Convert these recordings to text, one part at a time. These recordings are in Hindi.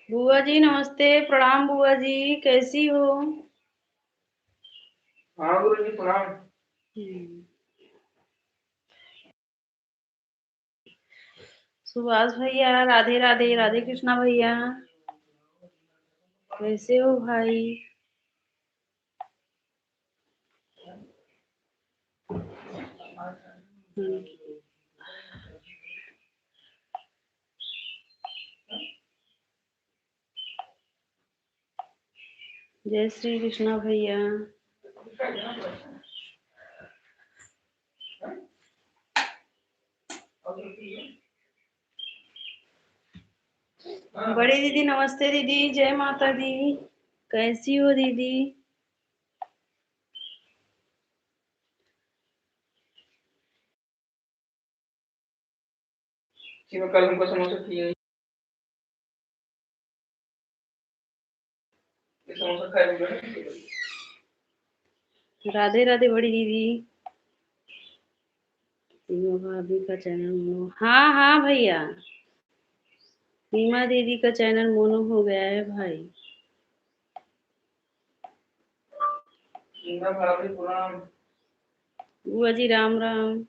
बुआ जी नमस्ते। प्रणाम बुआ जी, कैसी हो? हाँ गुरु जी प्रणाम। सुभाष भैया राधे राधे। राधे कृष्णा भैया, कैसे हो भाई? जय श्री कृष्णा भैया। बड़ी दीदी नमस्ते दीदी, जय माता दी। कैसी हो दीदी? कल हमको समोसा चाहिए, समोसा खाए। राधे राधे बड़ी दीदी। सीमा भाभी का चैनल हाँ हाँ भैया, सीमा दीदी का चैनल मोनो हो गया है भाई। सीमा भाभी प्रणाम। बुआ जी राम राम।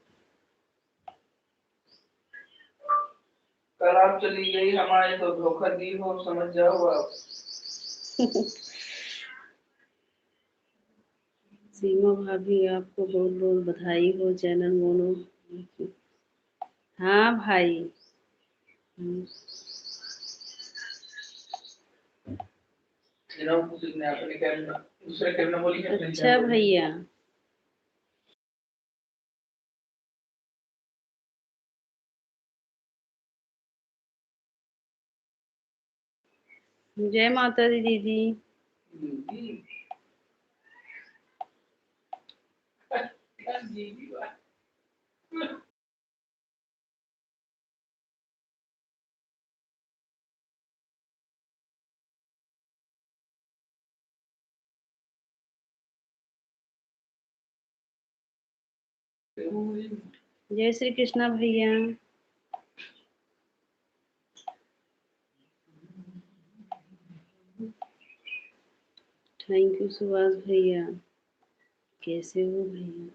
कल आप चली गई हमारे तो धोखा दी हो, समझ जाओ आप। सीमा भाभी आपको बहुत बहुत बधाई हो चैनल मोनो। हाँ भाई। दूसरे कहना बोली अच्छा भैया। जय माता दी दीदी। जय श्री कृष्णा भैया। थैंक यू सुभाष भैया। कैसे हो भैया?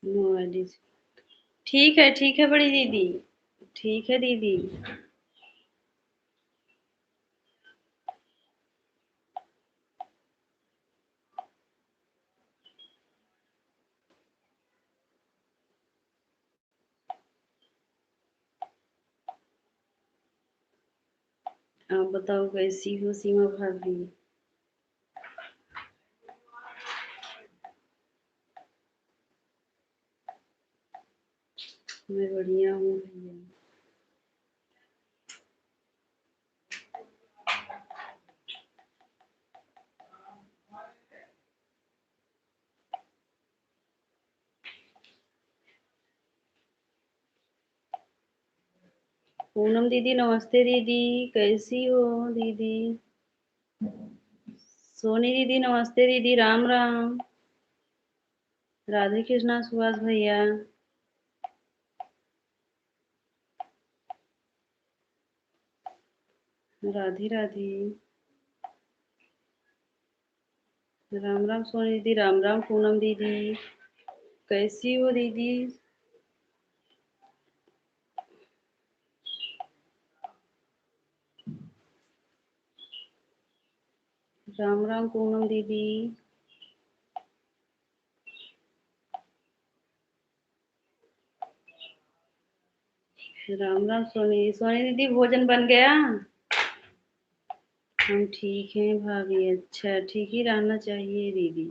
No ID. ठीक है बड़ी दीदी। ठीक है दीदी। आप बताओ कैसी हो सीमा भाभी? मैं बढ़िया हूँ भैया। पूनम दीदी नमस्ते दीदी, कैसी हो दीदी? सोनी दीदी नमस्ते दीदी, राम राम। राधे कृष्णा सुभाष भैया। राधे राधे। राम राम सोनी दीदी, राम राम पूनम दीदी, कैसी हो दीदी? राम राम पूनम दीदी। राम राम सोनी सोनी दीदी, भोजन बन गया? हम ठीक हैं भाभी। अच्छा, ठीक ही रहना चाहिए दीदी।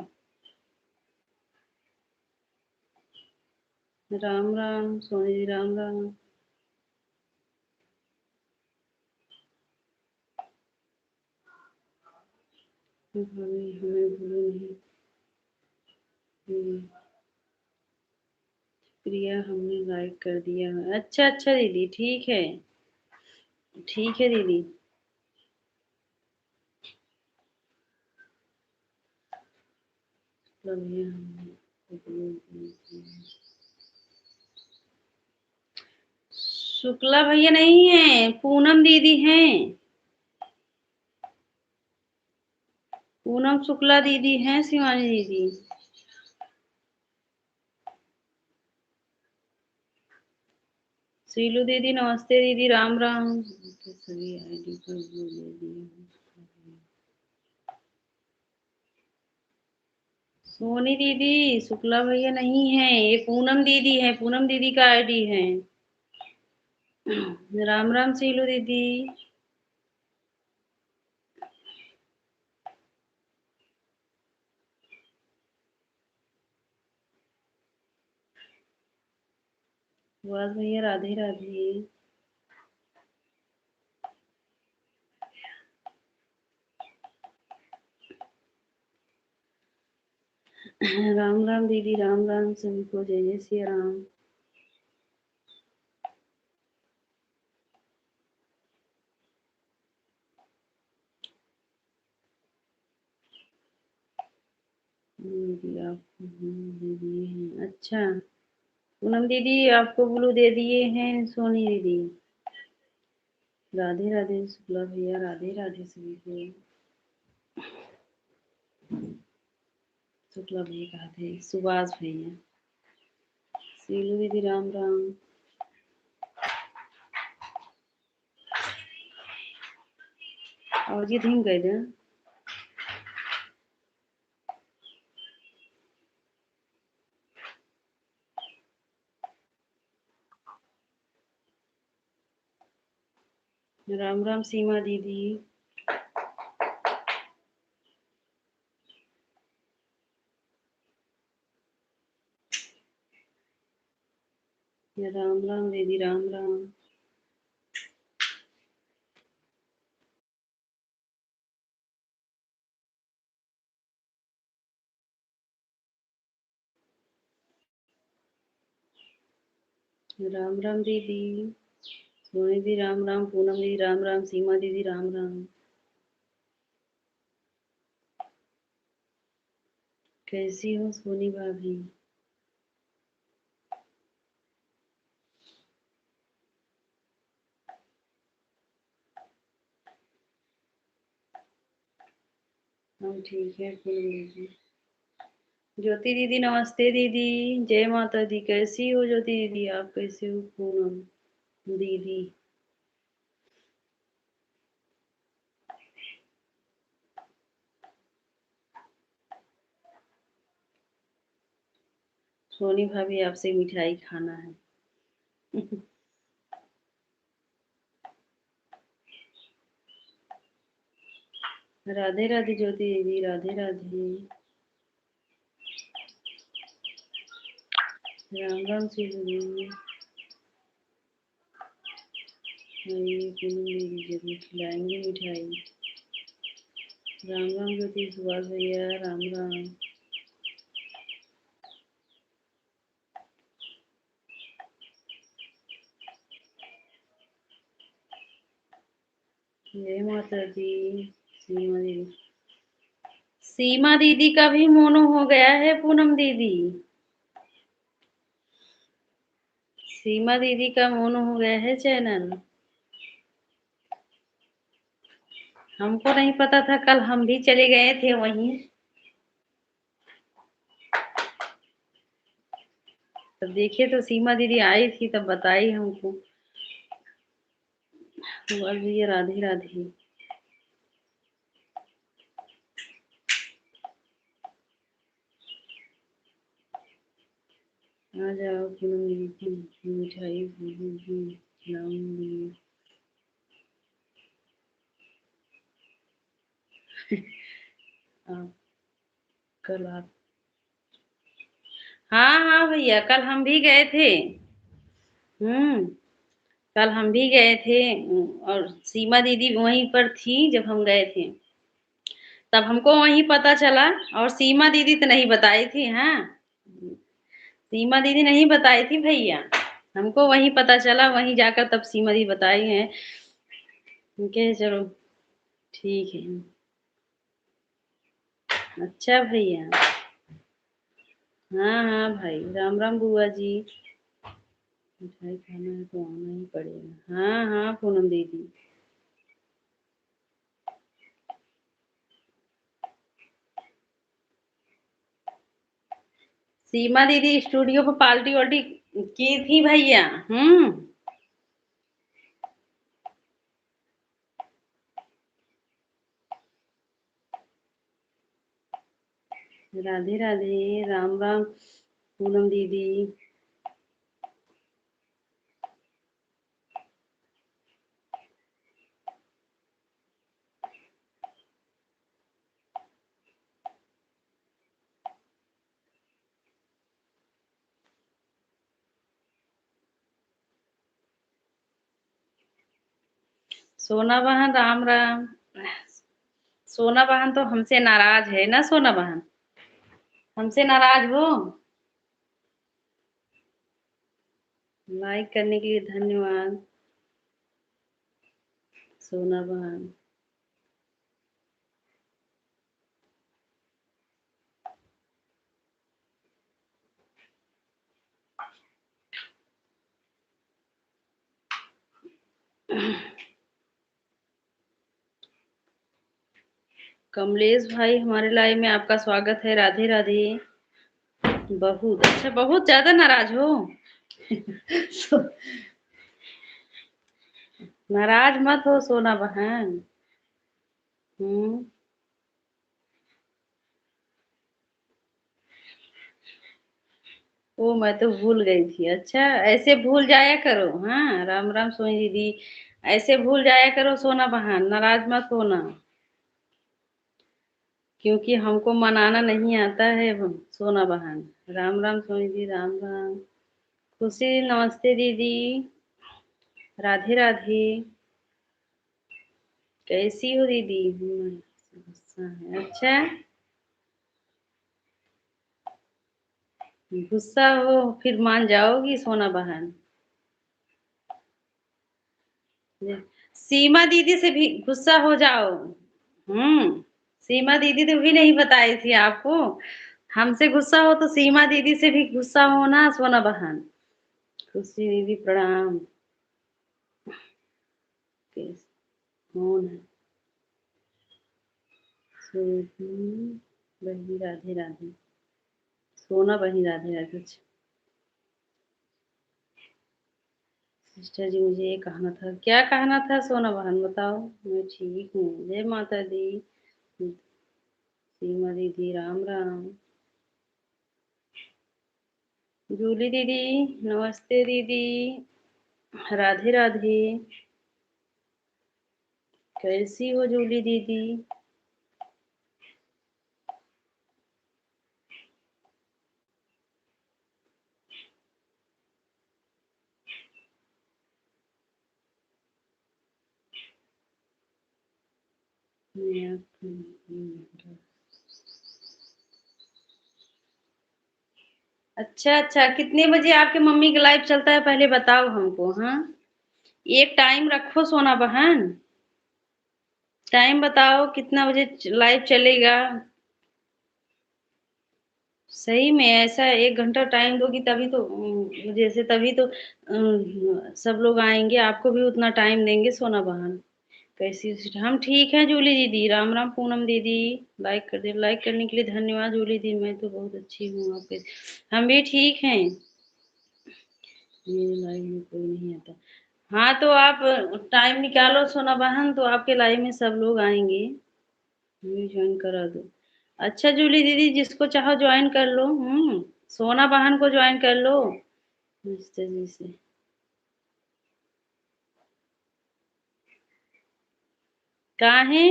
राम राम सोनी जी, राम राम। भाभी हमें भूलो नहीं। प्रिया हमने लाइक कर दिया है। अच्छा अच्छा दीदी, ठीक है। ठीक है दीदी। Love you. शुक्ला भैया नहीं है, पूनम दीदी हैं। पूनम शुक्ला दीदी हैं, शिवानी दीदी। सीलू दीदी नमस्ते दीदी, राम राम। तो सभी आईडी पर वो दे दिए। सोनी दीदी, शुक्ला भैया नहीं है, ये पूनम दीदी है, पूनम दीदी का आईडी है। राम राम सीलू दीदी। सुभाष भैया राधे राधे। राम राम दीदी, राम राम सभी को, जय जय सिया राम। दीदी आपको ब्लू दे दिए हैं, अच्छा। पूनम दीदी आपको ब्लू दे दिए हैं, सोनी दीदी। राधे राधे शुक्ला भैया, राधे राधे सभी को। शुक्ला भैया कहा थे, सुभाष भैया। सीलू दीदी राम राम। और ये थीम कह दें। राम राम सीमा दीदी। राम राम दीदी, राम राम। राम राम दीदी। सोनी दीदी राम राम, पूनम दीदी राम राम, सीमा दीदी राम राम। कैसी हो सोनी भाभी? हम ठीक है पूनम दीदी। ज्योति दीदी नमस्ते दीदी, जय माता दी। कैसी हो ज्योति दीदी, आप कैसे हो पूनम दीदी? सोनी भाभी आपसे मिठाई खाना है। राधे राधे ज्योति दीदी, राधे राधे। राम राम सीलू दीदी। आइए पूनम दीदी जरूर खिलाएंगे मिठाई। राम राम ज्योति, सुभाष भैया राम राम। जय माता दी। सीमा दीदी, सीमा दीदी का भी मोनो हो गया है पूनम दीदी। सीमा दीदी का मोनो हो गया है चैनल। हमको नहीं पता था, कल हम भी चले गए थे वहीं। तब देखे तो सीमा दीदी आई थी, तब बताई हमको। बस भैया राधे राधे। आ जाओ पूनम दीदी की मिठाई खिलाऊंगी। आप कल आप, हाँ हाँ भैया, कल हम भी गए थे। कल हम भी गए थे। और सीमा दीदी वहीं पर थी जब हम गए थे। तब हमको वहीं पता चला। और सीमा दीदी तो नहीं बताई थी, हाँ। सीमा दीदी नहीं बताई थी भैया। हमको वहीं पता चला, वहीं जाकर तब सीमा दीदी बताई हैं। उनके चलो ठीक है। अच्छा भैया। हाँ हाँ भाई, राम राम बुआ जी। मिठाई खाना है तो आना ही पड़ेगा। हाँ हाँ पूनम दीदी। सीमा दीदी स्टूडियो पे पार्टी वार्टी की थी भैया। राधे राधे, राम राम पूनम दीदी। सोना बहन राम राम। सोना बहन तो हमसे नाराज है ना सोना बहन? हमसे नाराज हो? लाइक करने के लिए धन्यवाद सोना बहन। कमलेश भाई हमारे लाइव में आपका स्वागत है। राधे राधे। बहुत अच्छा, बहुत ज्यादा नाराज हो। नाराज मत हो सोना बहन। हम्म। ओ मैं तो भूल गई थी। अच्छा ऐसे भूल जाया करो। हाँ राम राम सोनी दीदी। ऐसे भूल जाया करो सोना बहन, नाराज मत होना। क्योंकि हमको मनाना नहीं आता है सोना बहन। राम राम सोनी दी, राम राम। खुशी नमस्ते दीदी। राधे राधे। कैसी हो दीदी? गुस्सा है। अच्छा गुस्सा हो फिर मान जाओगी सोना बहन। सीमा दीदी से भी गुस्सा हो जाओ। सीमा दीदी तो भी नहीं बताई थी आपको। हमसे गुस्सा हो तो सीमा दीदी से भी गुस्सा होना सोना बहन। खुशी दीदी प्रणाम। कौन है? बहनी राधे राधे। सोना बहनी राधे राधे। अच्छा, सिस्टर जी मुझे ये कहना था। क्या कहना था सोना बहन बताओ? मैं ठीक हूँ, जय माता दी। सीमा दीदी राम राम। जूली दीदी नमस्ते दीदी। राधे राधे। कैसी हो जूली दीदी? अच्छा अच्छा, कितने बजे आपके मम्मी का लाइव चलता है पहले बताओ हमको। हाँ एक टाइम रखो सोना बहन। टाइम बताओ कितना बजे लाइव चलेगा। सही में ऐसा 1 घंटा टाइम दोगी तभी तो जैसे तभी तो सब लोग आएंगे, आपको भी उतना टाइम देंगे सोना बहन। कैसी हम ठीक है जूली दीदी। राम राम पूनम दीदी। लाइक कर दे। लाइक करने के लिए धन्यवाद जूली दीदी। मैं तो बहुत अच्छी हूँ आपके। हम भी ठीक हैं। मेरे लाइव में कोई नहीं आता। हाँ तो आप टाइम निकालो सोना बहन, तो आपके लाइव में सब लोग आएंगे। हमें ज्वाइन करा दो। अच्छा जूली दीदी जिसको चाहो ज्वाइन कर लो। सोना बहन को ज्वाइन कर लो। मिस्टर जी से कहाँ है?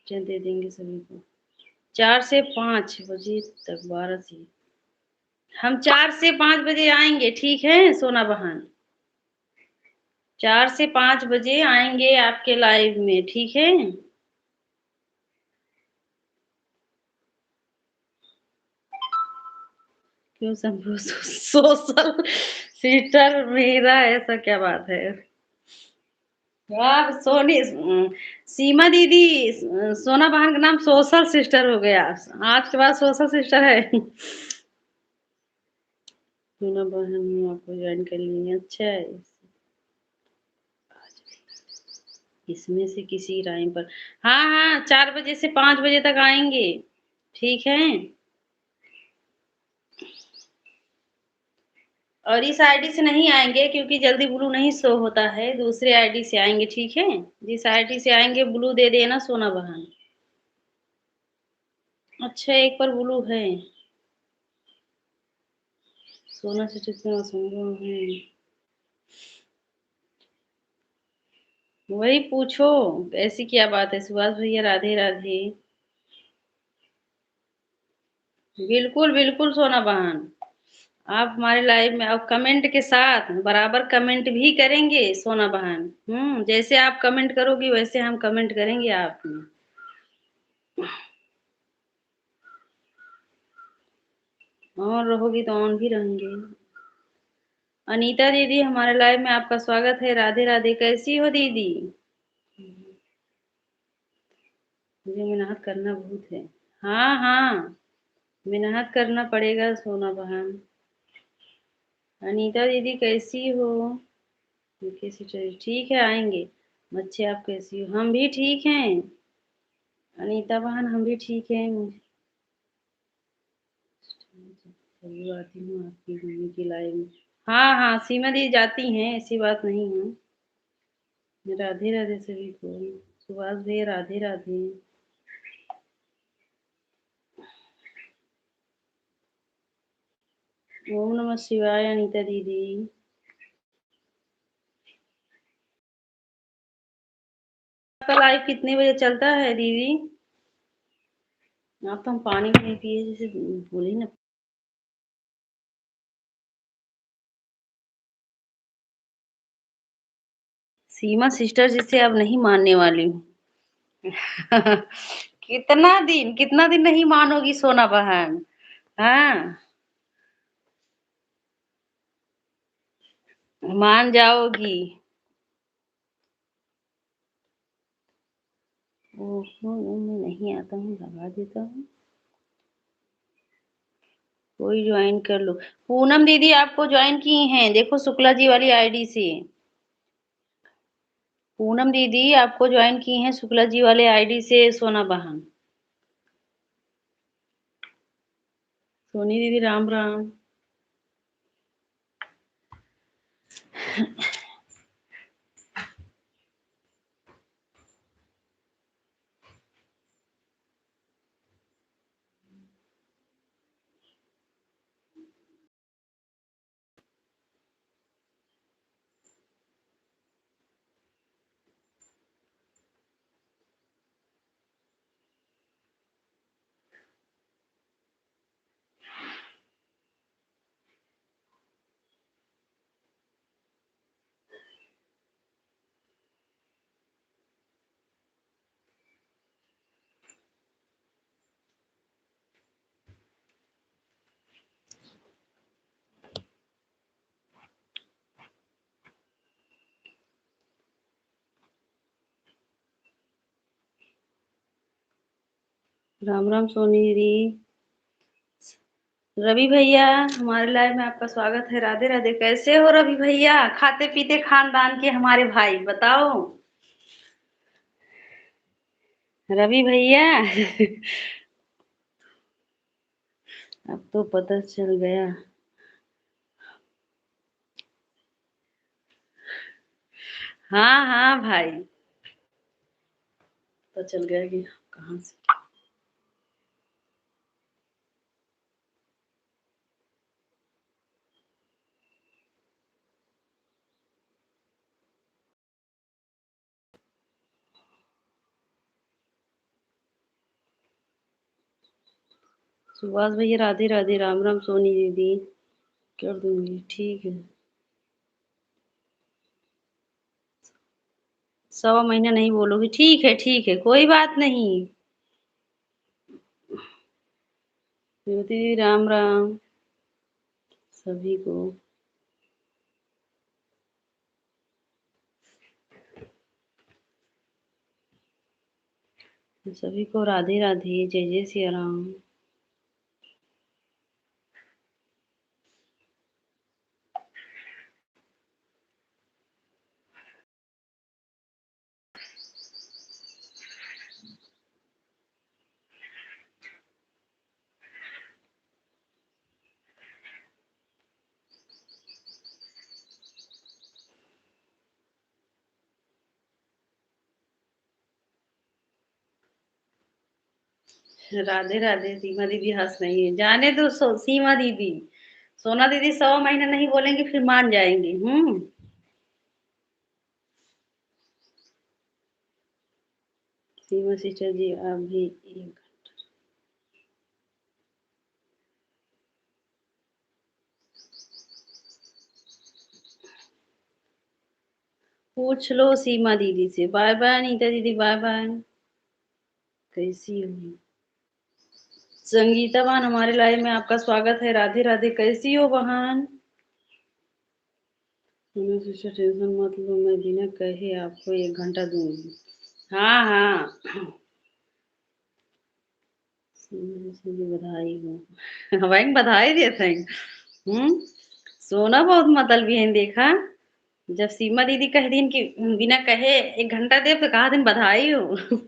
चल दे देंगे सभी को। 4 से 5 बजे तक, 12 से। हम 4 से 5 बजे आएंगे ठीक है सोना बहन। 4 से 5 बजे आएंगे आपके लाइव में ठीक है। क्यों शंभू सोशल सीटर मेरा? ऐसा क्या बात है? आप सीमा दीदी, सोना बहन का नाम सोशल सिस्टर हो गया। आज के बाद सोशल सिस्टर है। सोना बहन में आपको ज्वाइन कर लिए, अच्छा है। इसमें से किसी टाइम पर, हाँ हाँ, 4 बजे से 5 बजे तक आएंगे। ठीक है। और इस आईडी से नहीं आएंगे क्योंकि जल्दी ब्लू नहीं शो होता है, दूसरे आईडी से आएंगे। ठीक है। जिस आईडी से आएंगे ब्लू दे देना सोना बहन। अच्छा, एक पर ब्लू है। सोना से जितना संभव है वही पूछो। ऐसी क्या बात है सुभाष भैया, राधे राधे। बिल्कुल बिल्कुल सोना बहन, आप हमारे लाइव में अब कमेंट के साथ बराबर कमेंट भी करेंगे सोना बहन। जैसे आप कमेंट करोगी वैसे हम कमेंट करेंगे आप में। ऑन रहोगी तो ऑन भी रहेंगे। अनीता दीदी, हमारे लाइव में आपका स्वागत है। राधे राधे, कैसी हो दीदी? मुझे मेहनत करना बहुत है। हाँ हाँ, मेहनत करना पड़ेगा सोना बहन। अनीता दीदी कैसी हो? कैसी चल, ठीक है आएंगे। बच्चे आप कैसी हो? हम भी ठीक हैं। अनीता बहन हम भी ठीक हैं। चलिए आती हूँ आपकी मम्मी की लाइव में। हाँ हाँ, सीमा दी जाती हैं, ऐसी बात नहीं है। राधे राधे सभी को। सुभाष भैया राधे राधे। ओम नमः शिवाय अनीता दीदी। आपका लाइव कितने बजे चलता है दीदी? आप तो हम पानी भी नहीं पिए जैसे बोली ना। सीमा सिस्टर जिसे अब नहीं मानने वाली हूँ। कितना दिन नहीं मानोगी सोना बहन? हाँ, मान जाओगी। ओहो, मैं नहीं आता हूँ, लगा देता हूँ। कोई ज्वाइन कर लो। पूनम दीदी आपको ज्वाइन की हैं, देखो शुक्ला जी वाली आईडी से। पूनम दीदी आपको ज्वाइन की हैं शुक्ला जी वाले आईडी से सोना बहन। सोनी दीदी राम राम। राम राम सोनी दीदी। रवि भैया, हमारे लाइव में आपका स्वागत है। राधे राधे, कैसे हो रवि भैया? खाते पीते खानदान के हमारे भाई, बताओ। रवि भैया। अब तो पता चल गया। हाँ हाँ भाई, पता चल गया कि कहाँ से। सुभाष भैया राधे राधे, राम राम सोनी दीदी। कर दूंगी, ठीक है। 1.25 महीना नहीं बोलोगी, ठीक है कोई बात नहीं। ज्योति दीदी राम राम सभी को। सभी को राधे राधे, जय जय सिया राम। राधे राधे। सीमा दीदी हंस रही है, जाने दो सीमा दीदी। सोना दीदी 100 महीने नहीं बोलेंगे फिर मान जाएंगे। सीमा सिस्टर जी आप भी एक पूछ लो सीमा दीदी से। बाय बाय नीता दीदी, बाय बाय। कैसी हो संगीता बहन, हमारे लाइव में आपका स्वागत है। राधे राधे, कैसी हो बहन? सीमा सिस्टर टेंशन मत लो, मैं बिना कहे आपको 1 घंटा दूंगी। हाँ हाँ। सीमा सिस्टर जी बधाई हो। भाई बधाई देते हैं। हम्म सोना बहुत मतलबी है देखा। जब सीमा दीदी कह दिन कि बिना कहे 1 घंटा दे तो कहा दिन बधाई हो।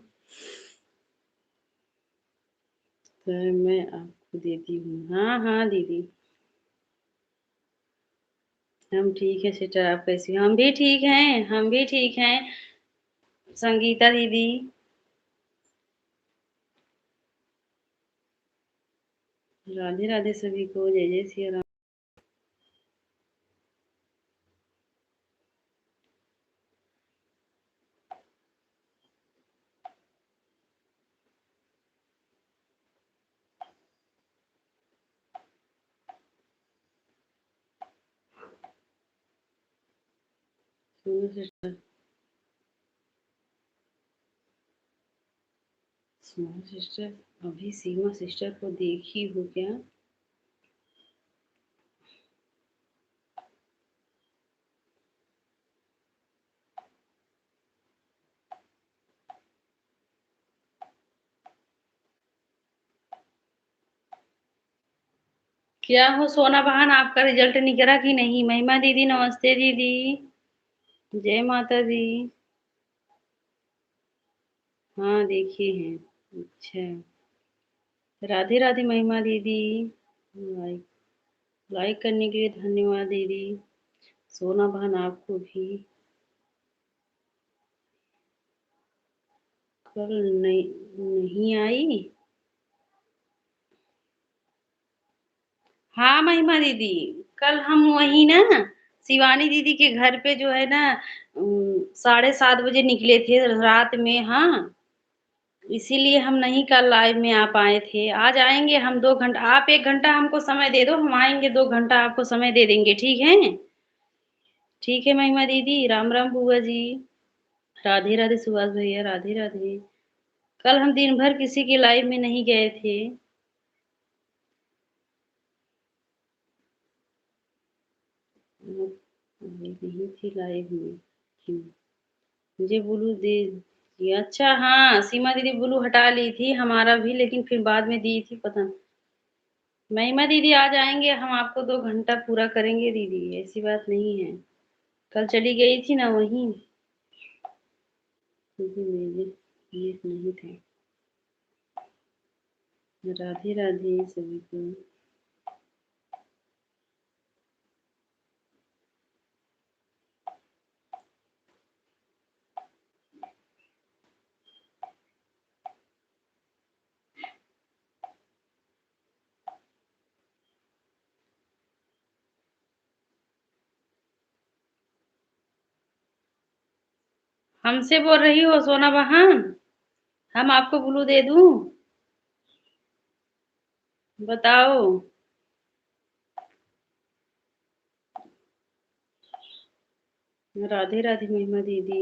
तो मैं आपको देती हूँ। हाँ हाँ दीदी, हम ठीक है सिस्टर, आप कैसी हो? हम भी ठीक हैं, हम भी ठीक हैं। संगीता दीदी, राधे राधे सभी को, जय जय सिया राम। सुनो सिस्टर, सुनो सिस्टर, अभी सीमा सिस्टर को देखी हो क्या? क्या हो सोना बहन, आपका रिजल्ट निकला कि नहीं? महिमा दीदी नमस्ते दीदी, जय माता दी। हाँ देखे हैं। अच्छा, राधे राधे महिमा दीदी। लाइक लाइक करने के लिए धन्यवाद दीदी। सोना बहन आपको भी। कल नहीं नहीं आई। हाँ महिमा दीदी, कल हम वही ना शिवानी दीदी के घर पे जो है ना 7:30 बजे निकले थे रात में। हाँ, इसीलिए हम नहीं कल लाइव में आ पाए थे। आज आएंगे हम 2 घंटा, आप 1 घंटा हमको समय दे दो, हम आएंगे 2 घंटा आपको समय दे देंगे, ठीक है? ठीक है महिमा दीदी, राम राम बुआ जी। राधे राधे सुभाष भैया, राधे राधे। कल हम दिन भर किसी की लाइव में नहीं गए थे। मैं नहीं थी लाइव में। क्यों? मुझे ब्लू दे दिया। अच्छा हाँ, सीमा दीदी ब्लू हटा ली थी हमारा भी, लेकिन फिर बाद में दी थी, पता नहीं। महिमा दीदी आ जाएंगे, हम आपको 2 घंटा पूरा करेंगे दीदी, ऐसी बात नहीं है। कल चली गई थी ना वहीं, क्योंकि मेरे ये नहीं थे। राधे राधे सभी को। हमसे बोल रही हो सोना बहन? हम आपको ब्लू दे दूं? बताओ। राधे राधे महिमा दीदी।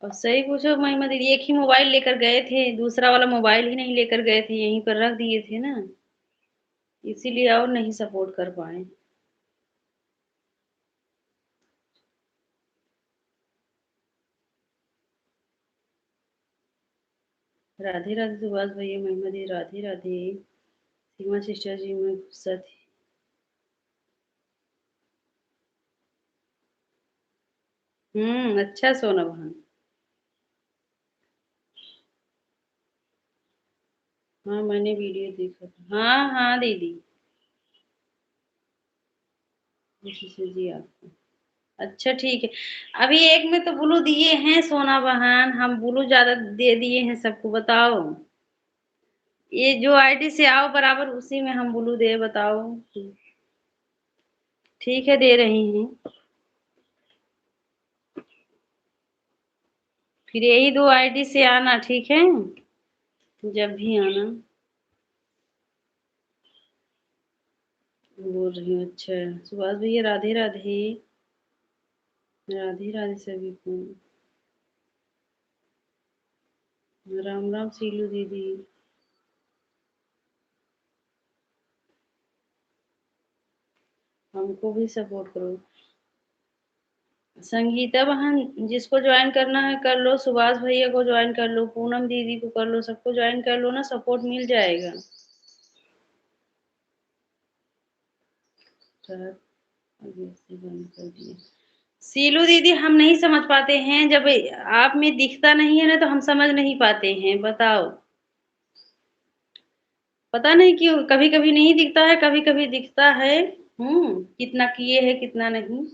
और सही पूछो महिमा दीदी, एक ही मोबाइल लेकर गए थे, दूसरा वाला मोबाइल ही नहीं लेकर गए थे, यहीं पर रख दिए थे ना, इसीलिए और नहीं सपोर्ट कर पाए। राधे राधे सुभाष भैया, महिमा दीदी राधे राधे। सीमा सिस्टर जी मैं गुस्सा थी। अच्छा सोना बहन। हाँ मैंने वीडियो देखा था। हाँ हाँ दीदी, जी आपको। अच्छा ठीक है। अभी एक में तो ब्लू दिए हैं सोना बहन, हम ब्लू ज्यादा दे दिए हैं सबको, बताओ। ये जो आईडी से आओ बराबर उसी में हम ब्लू दे, बताओ। ठीक है दे रही हैं। फिर यही दो आईडी से आना, ठीक है, जब भी आना। बोल रही हूँ। अच्छा सुभाष भैया राधे राधे। राधे राधे सभी को। राम राम सीलू दीदी। हमको भी सपोर्ट करो। संगीता बहन जिसको ज्वाइन करना है कर लो, सुभाष भैया को ज्वाइन कर लो, पूनम दीदी को कर लो, सबको ज्वाइन कर लो ना, सपोर्ट मिल जाएगा। अभी से बंद कर दिए। सीलू दीदी हम नहीं समझ पाते हैं, जब आप में दिखता नहीं है ना तो हम समझ नहीं पाते हैं, बताओ। पता नहीं क्यों, कभी कभी नहीं दिखता है, कभी कभी दिखता है। कितना किए है कितना नहीं।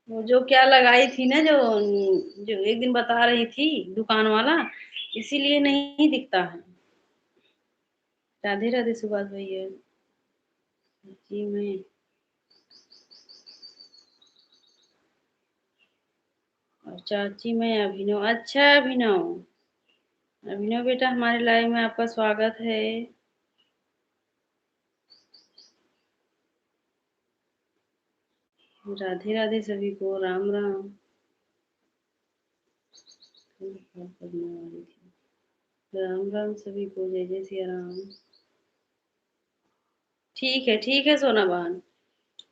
वो जो क्या लगाई थी ना, जो जो एक दिन बता रही थी दुकान वाला, इसीलिए नहीं दिखता है। राधे राधे सुभाष भैया। जी मैं। और चाची मैं अभिनव। अच्छा अभिनव। अभिनव बेटा हमारे लाइव में आपका स्वागत है। राधे राधे सभी को, राम राम। करने वाली थी। राम राम सभी को, जय जय सिया राम। ठीक है सोना बहन,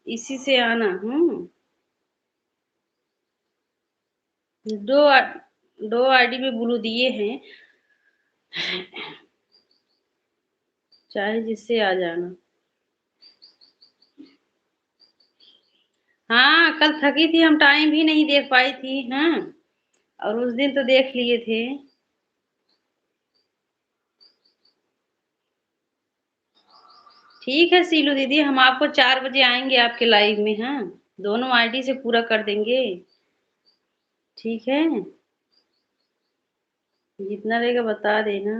इसी से आना। दो दो आईडी में ब्लू दिए हैं, चाहे जिससे आ जाना। हाँ कल थकी थी, हम टाइम भी नहीं देख पाई थी। हाँ और उस दिन तो देख लिए थे। ठीक है सीलू दीदी, हम आपको 4 बजे आएंगे आपके लाइव में। हाँ दोनों आईडी से पूरा कर देंगे। ठीक है, जितना रहेगा बता देना।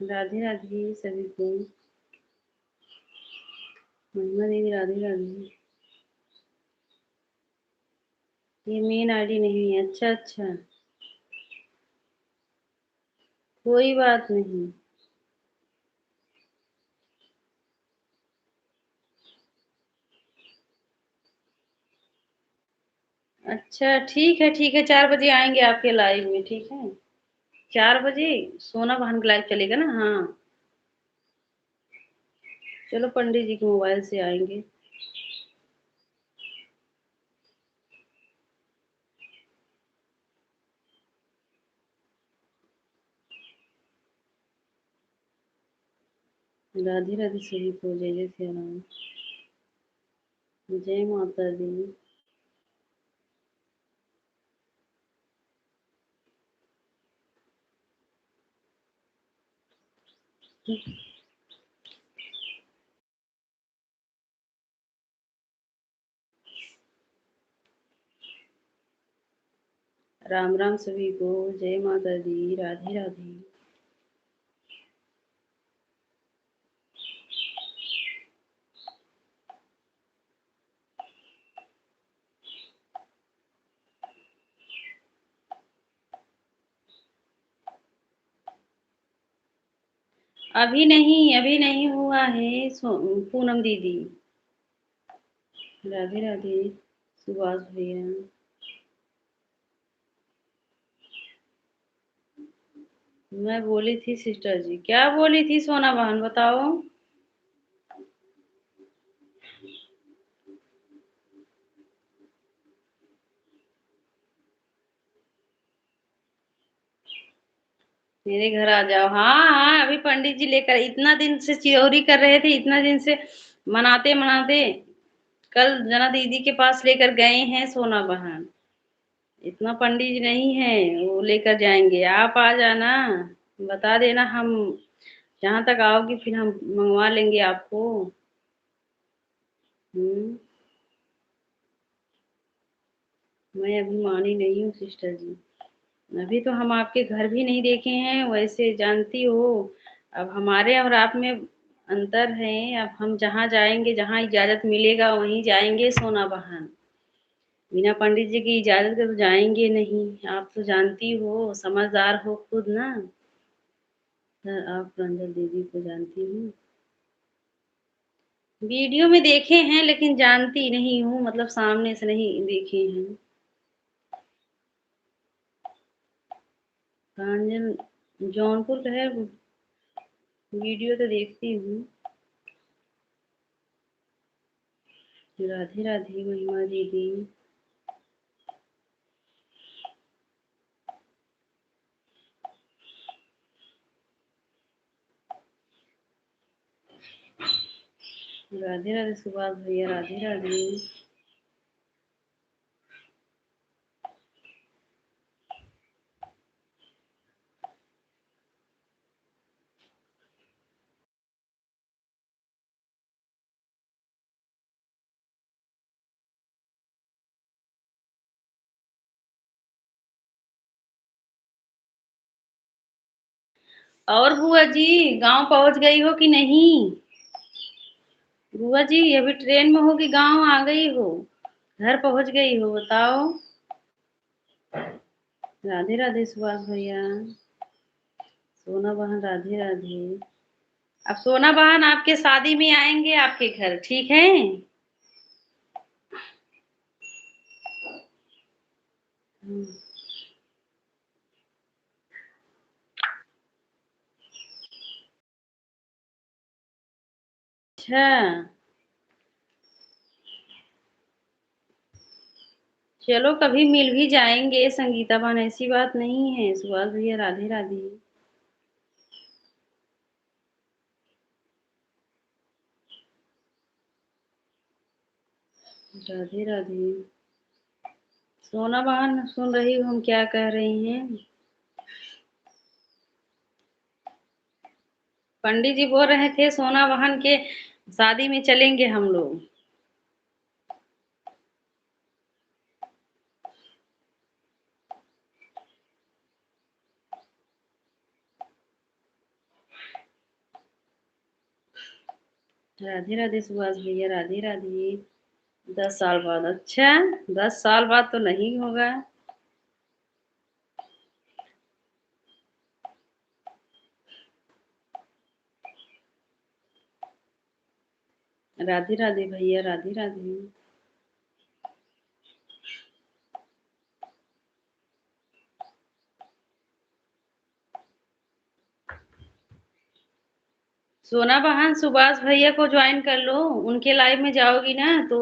राधे राधे सभी को। महिमा देवी राधे राधे। ये मेन आईडी नहीं है। अच्छा अच्छा, कोई बात नहीं। अच्छा ठीक है, 4 बजे आएंगे आपके लाइव में, ठीक है। 4 बजे सोना बहन का लाइव चलेगा ना। हाँ चलो पंडित जी के मोबाइल से आएंगे। राधे राधे सभी को, जय जय सिया राम। जय माता दी। राम राम सभी को, जय माता दी, राधे राधे। अभी नहीं हुआ है पूनम दीदी। राधे राधे सुभाष भैया। मैं बोली थी सिस्टर जी, क्या बोली थी सोना बहन बताओ। मेरे घर आ जाओ। हाँ हाँ, अभी पंडित जी लेकर इतना दिन से चिरौरी कर रहे थे, इतना दिन से मनाते मनाते कल जना दीदी के पास लेकर गए हैं सोना बहन। इतना पंडित जी नहीं है, वो लेकर जाएंगे। आप आ जाना, बता देना, हम जहाँ तक आओगी फिर हम मंगवा लेंगे आपको। हम्म। मैं अभी मानी नहीं हूँ सिस्टर जी। अभी तो हम आपके घर भी नहीं देखे हैं, वैसे जानती हो। अब हमारे और आप में अंतर है। अब हम जहाँ जाएंगे, जहाँ इजाजत मिलेगा वहीं जाएंगे सोना बहन। बिना पंडित जी की इजाजत के तो जाएंगे नहीं। आप तो जानती हो, समझदार हो खुद ना। आप रंजन दीदी को जानती हूँ। वीडियो में देखे हैं लेकिन जानती नहीं हूँ, मतलब सामने से नहीं देखे हैं। रंजन जौनपुर का है। वीडियो तो देखती हूँ। राधे राधे महिमा दीदी। राधे राधे सुभाष भैया, राधे राधे। और बुआ जी गांव पहुंच गई हो कि नहीं। बुआ जी अभी ट्रेन में हो कि गांव आ गई हो, घर पहुंच गई हो बताओ। राधे राधे सुभाष भैया। सोना बहन राधे राधे। अब सोना बहन आपके शादी में आएंगे आपके घर, ठीक है। हम्म, अच्छा। चलो कभी मिल भी जाएंगे संगीता बहन, ऐसी बात नहीं है। सुभाष भैया राधे राधे। राधे राधे। सोना बहन सुन रही हो हम क्या कह रही हैं। पंडित जी बोल रहे थे सोना बहन के शादी में चलेंगे हम लोग। राधे राधे सुभाष भैया, राधे राधे। 10 साल बाद, अच्छा। 10 साल बाद तो नहीं होगा। राधे राधे भैया, राधे राधे। सोना बहन सुभाष भैया को ज्वाइन कर लो, उनके लाइव में जाओगी ना तो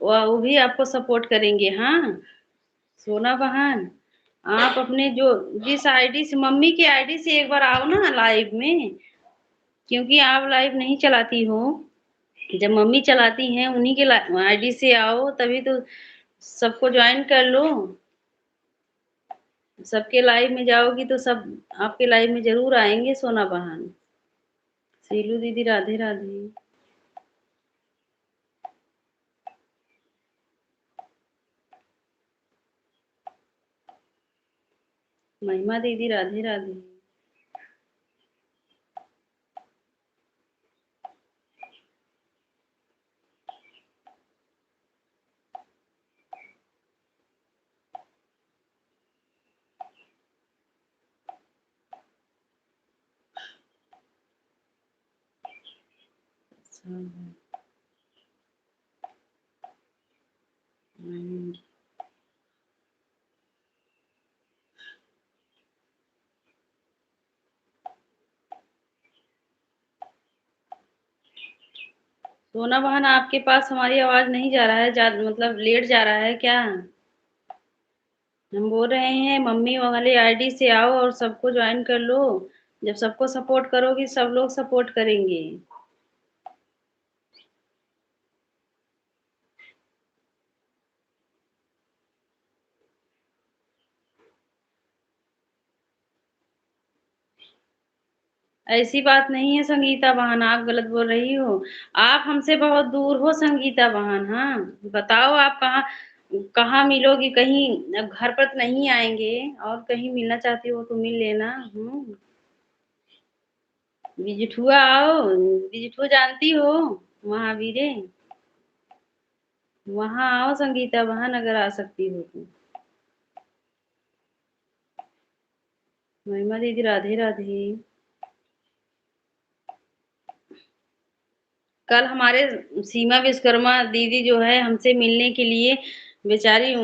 वो भी आपको सपोर्ट करेंगे। हाँ सोना बहन, आप अपने जो जिस आईडी से, मम्मी की आईडी से एक बार आओ ना लाइव में। क्योंकि आप लाइव नहीं चलाती हो, जब मम्मी चलाती हैं उन्हीं के आईडी से आओ, तभी तो सबको ज्वाइन कर लो। सबके लाइव में जाओगी तो सब आपके लाइव में जरूर आएंगे सोना बहन। सीलू दीदी राधे राधे। महिमा दीदी राधे राधे। सोना बहन आपके पास हमारी आवाज़ नहीं जा रहा है, मतलब लेट जा रहा है क्या? हम बोल रहे हैं मम्मी वाले आईडी से आओ और सबको ज्वाइन कर लो। जब सबको सपोर्ट करोगी सब लोग सपोर्ट करेंगे। ऐसी बात नहीं है संगीता बहन, आप गलत बोल रही हो। आप हमसे बहुत दूर हो संगीता बहन, हाँ। बताओ आप कहाँ कहाँ मिलोगी? कहीं अब घर पर तो नहीं आएँगे और कहीं मिलना चाहती हो तो मिल लेना। बिजठुआ आओ, बिजठुआ जानती हो? महावीरे, वहाँ आओ संगीता बहन अगर आ सकती हो तो। महिमा दीदी राधे राधे। कल हमारे सीमा विश्वकर्मा दीदी जो है हमसे मिलने के लिए बेचारी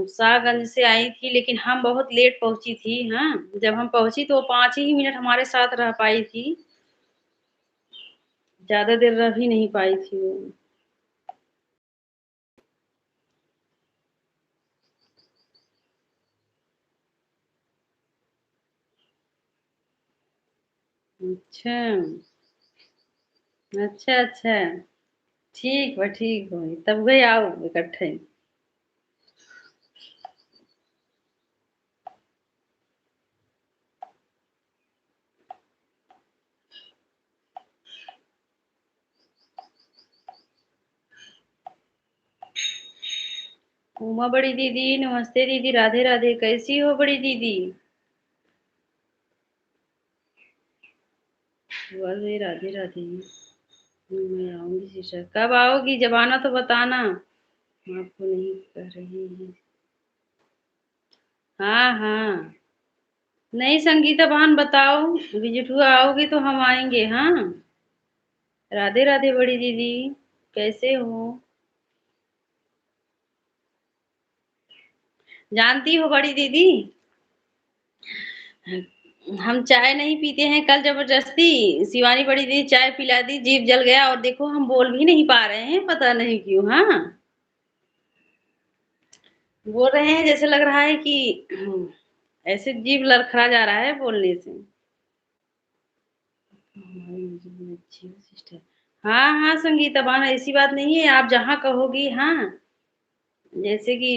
शाहगंज से आई थी, लेकिन हम बहुत लेट पहुंची थी। हाँ, जब हम पहुंची तो 5 ही मिनट हमारे साथ रह पाई थी, ज्यादा देर रह भी नहीं पाई थी वो। अच्छा, अच्छा अच्छा, ठीक बा तब गए आओ इकट्ठे। उमा बड़ी दीदी नमस्ते दीदी, राधे राधे, कैसी हो बड़ी दीदी? वाले राधे राधे। मैं आऊंगी सिस्टर, कब आओगी? जब आना तो बताना। हम आपको नहीं कर रही हैं। हाँ हाँ, नहीं संगीता बहन बताओ, विजिटुआ आओगी तो हम आएंगे। हाँ, राधे राधे बड़ी दीदी, कैसे हो? जानती हो बड़ी दीदी, हम चाय नहीं पीते हैं। कल जबरदस्ती शिवानी बड़ी दीदी चाय पिला दी, जीभ जल गया और देखो हम बोल भी नहीं पा रहे हैं, पता नहीं क्यों। हाँ, बोल रहे हैं जैसे लग रहा है कि ऐसे जीभ लड़खड़ा जा रहा है बोलने से। अच्छी हो सिस्टर। हाँ हाँ संगीता बहन, ऐसी बात नहीं है, आप जहाँ कहोगी। हाँ, जैसे कि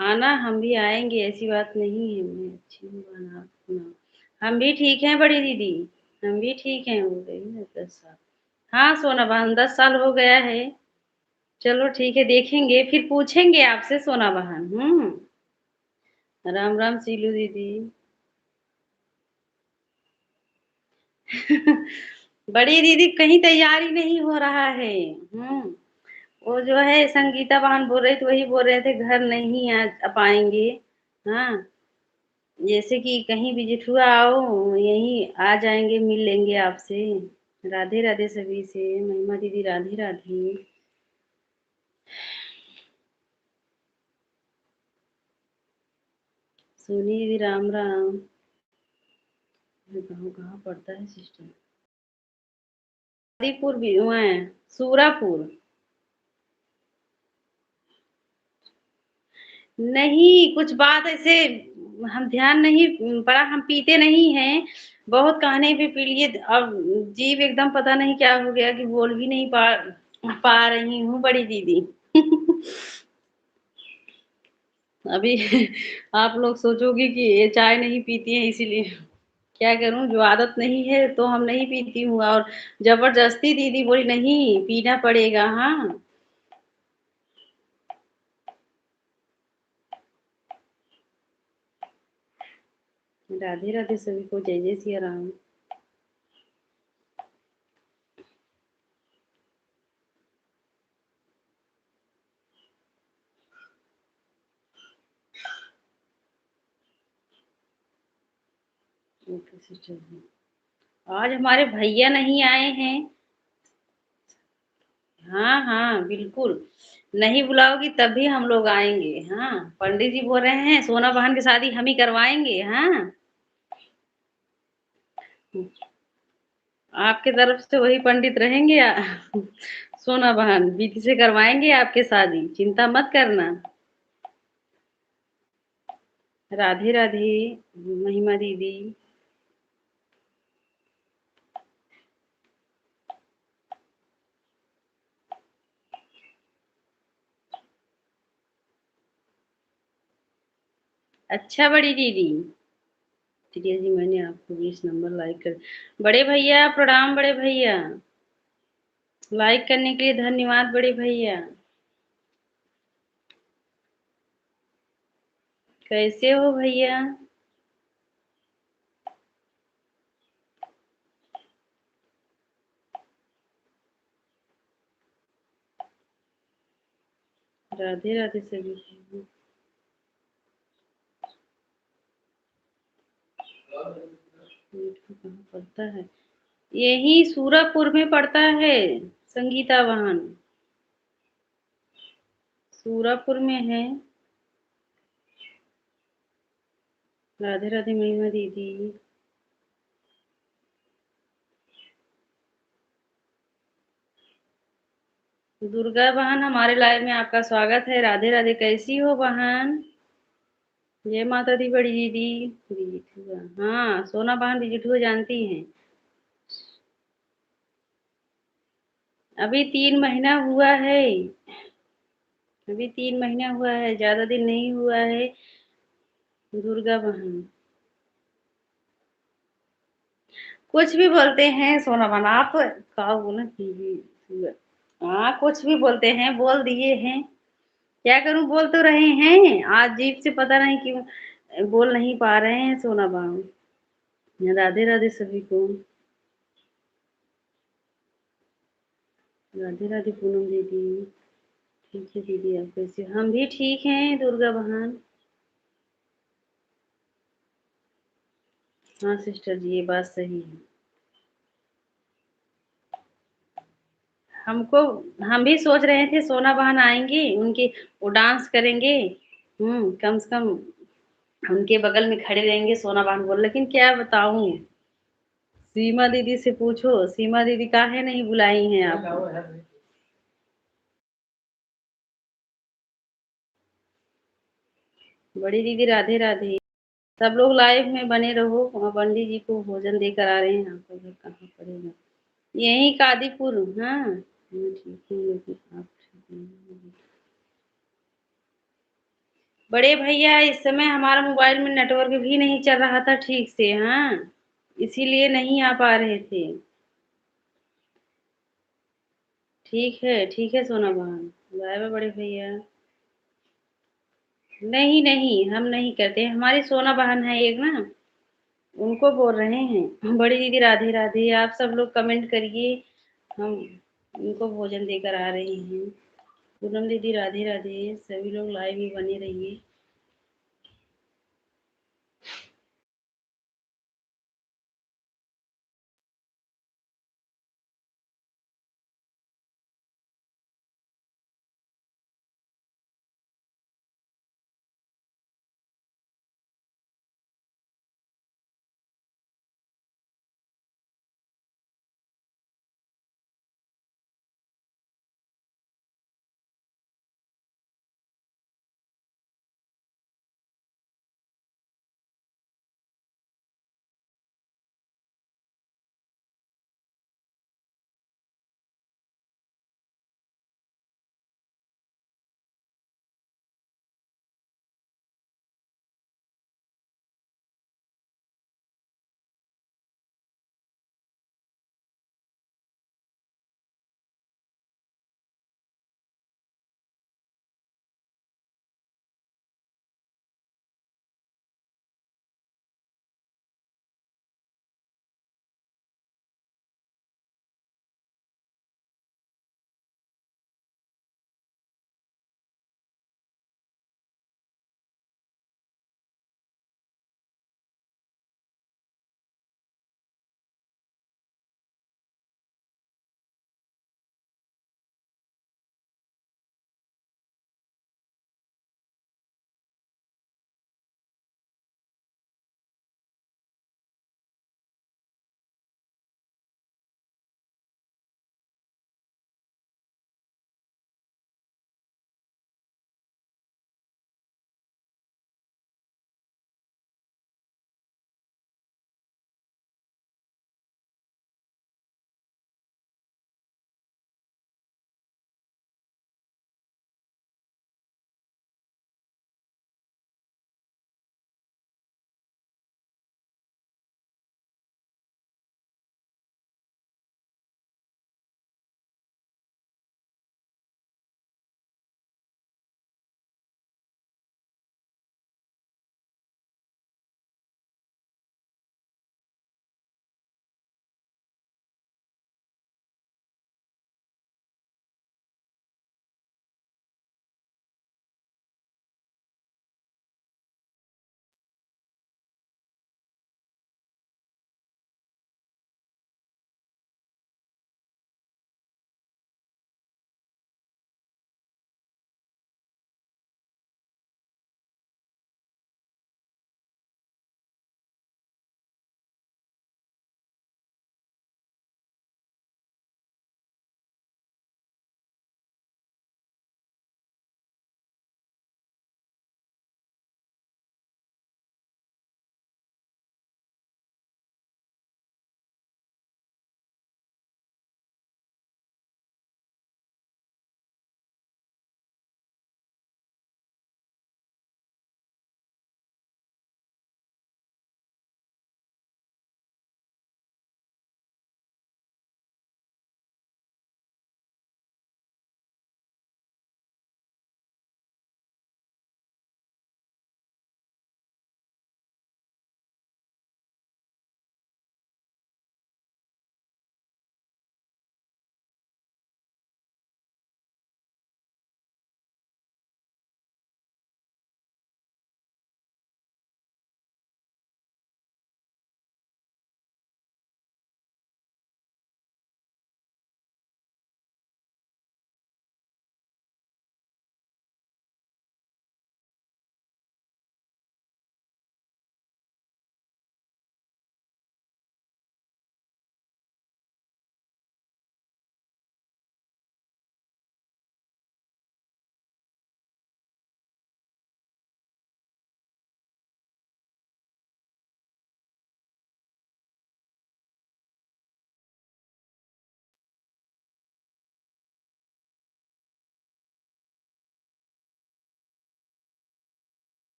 आना, हम भी आएंगे, ऐसी बात नहीं है। मैं अच्छी हूँ बहन, आप सुनाओ। हम भी ठीक हैं बड़ी दीदी, हम भी ठीक हैं। हो गई ना 10 साल। हाँ सोना बहन, 10 साल हो गया है। चलो ठीक है, देखेंगे फिर पूछेंगे आपसे सोना बहन। राम राम सीलू दीदी। बड़ी दीदी कहीं तैयारी नहीं हो रहा है। वो जो है संगीता बहन बोल रही थी, वही बोल रहे थे घर नहीं आ पाएंगे। हाँ, जैसे कि कहीं भी जिठुआ आओ यहीं आ जाएंगे, मिल लेंगे आपसे। राधे राधे सभी से, महिमा दीदी राधे राधे। सोनी दीदी राम राम। ये कहाँ कहाँ पड़ता है सिस्टम? आदिपुर भी वहाँ है, सूरापुर। नहीं, कुछ बात ऐसे हम ध्यान नहीं पड़ा, हम पीते नहीं हैं। बहुत कहने पे पी लिए, अब जीभ एकदम पता नहीं क्या हो गया कि बोल भी नहीं पा रही हूँ बड़ी दीदी। अभी आप लोग सोचोगे कि ये चाय नहीं पीती है इसीलिए। क्या करूं, जो आदत नहीं है तो हम नहीं पीती हूँ, और जबरदस्ती दीदी बोली नहीं पीना पड़ेगा। हाँ, राधे राधे सभी को, जय जय सिया राम। ओके सिस्टर, आज हमारे भैया नहीं आए हैं। हाँ हाँ बिल्कुल, नहीं बुलाओगी तब भी हम लोग आएंगे। हाँ, पंडित जी बोल रहे हैं सोना बहन की शादी हम ही करवाएंगे। हाँ, आपके तरफ से वही पंडित रहेंगे सोना बहन बीती से करवाएंगे आपके शादी, चिंता मत करना। राधे राधे महिमा दीदी। अच्छा बड़ी दीदी। प्रिया जी मैंने आपको 20 नंबर लाइक कर। बड़े भैया प्रणाम बड़े भैया। लाइक करने के लिए धन्यवाद बड़े भैया। कैसे हो भैया? राधे राधे सभी को। कहाँ पड़ता है? यही सूरजपुर में पड़ता है संगीता बहन। सूरजपुर में है। राधे राधे महिमा दीदी। दुर्गा बहन हमारे लाइव में आपका स्वागत है। राधे राधे कैसी हो बहन? जय माता दी बड़ी दीदी। बिजिठुआ, हाँ सोना बहन बिजिठुआ जानती हैं। अभी 3 महीना हुआ है। अभी 3 महीना हुआ है, ज्यादा दिन नहीं हुआ है। दुर्गा बहन कुछ भी बोलते हैं सोना बहन आप। का बोला दीदी। हाँ कुछ भी बोलते हैं, बोल दिए हैं। क्या करूं, बोल तो रहे हैं, आज जीभ से पता नहीं क्यों बोल नहीं पा रहे हैं सोना बहन। राधे राधे सभी को। राधे राधे पूनम दीदी। ठीक है दीदी, आप कैसे? हम भी ठीक हैं दुर्गा बहन। हाँ सिस्टर जी, ये बात सही है। हमको हम भी सोच रहे थे सोना बहन आएंगी उनकी, वो डांस करेंगे। कम से कम उनके बगल में खड़े रहेंगे सोना बहन बोल, लेकिन क्या बताऊं। सीमा दीदी से पूछो, सीमा दीदी काहे नहीं बुलाई हैं आप? बड़ी दीदी राधे राधे। सब लोग लाइव में बने रहो, वहाँ पंडित जी को भोजन देकर आ रहे हैं। आपका घर कहाँ पड़ेगा? यही कादीपुर। हाँ मैं ठीक हूँ, लेकिन आप ठीक नहीं हैं। बड़े भैया इस समय हमारा मोबाइल में नेटवर्क भी नहीं चल रहा था ठीक से। हाँ इसीलिए नहीं आ पा रहे थे। ठीक है सोना बहन। बाय बाय बड़े भैया। नहीं नहीं हम नहीं करते, हमारी सोना बहन है एक ना, उनको बोल रहे हैं। बड़ी दीदी राधे राधे, आप सब लोग कमेंट करिए, हम उनको भोजन देकर आ रहे हैं। पूनम दीदी राधे राधे, सभी लोग लाइव में बने रहिए।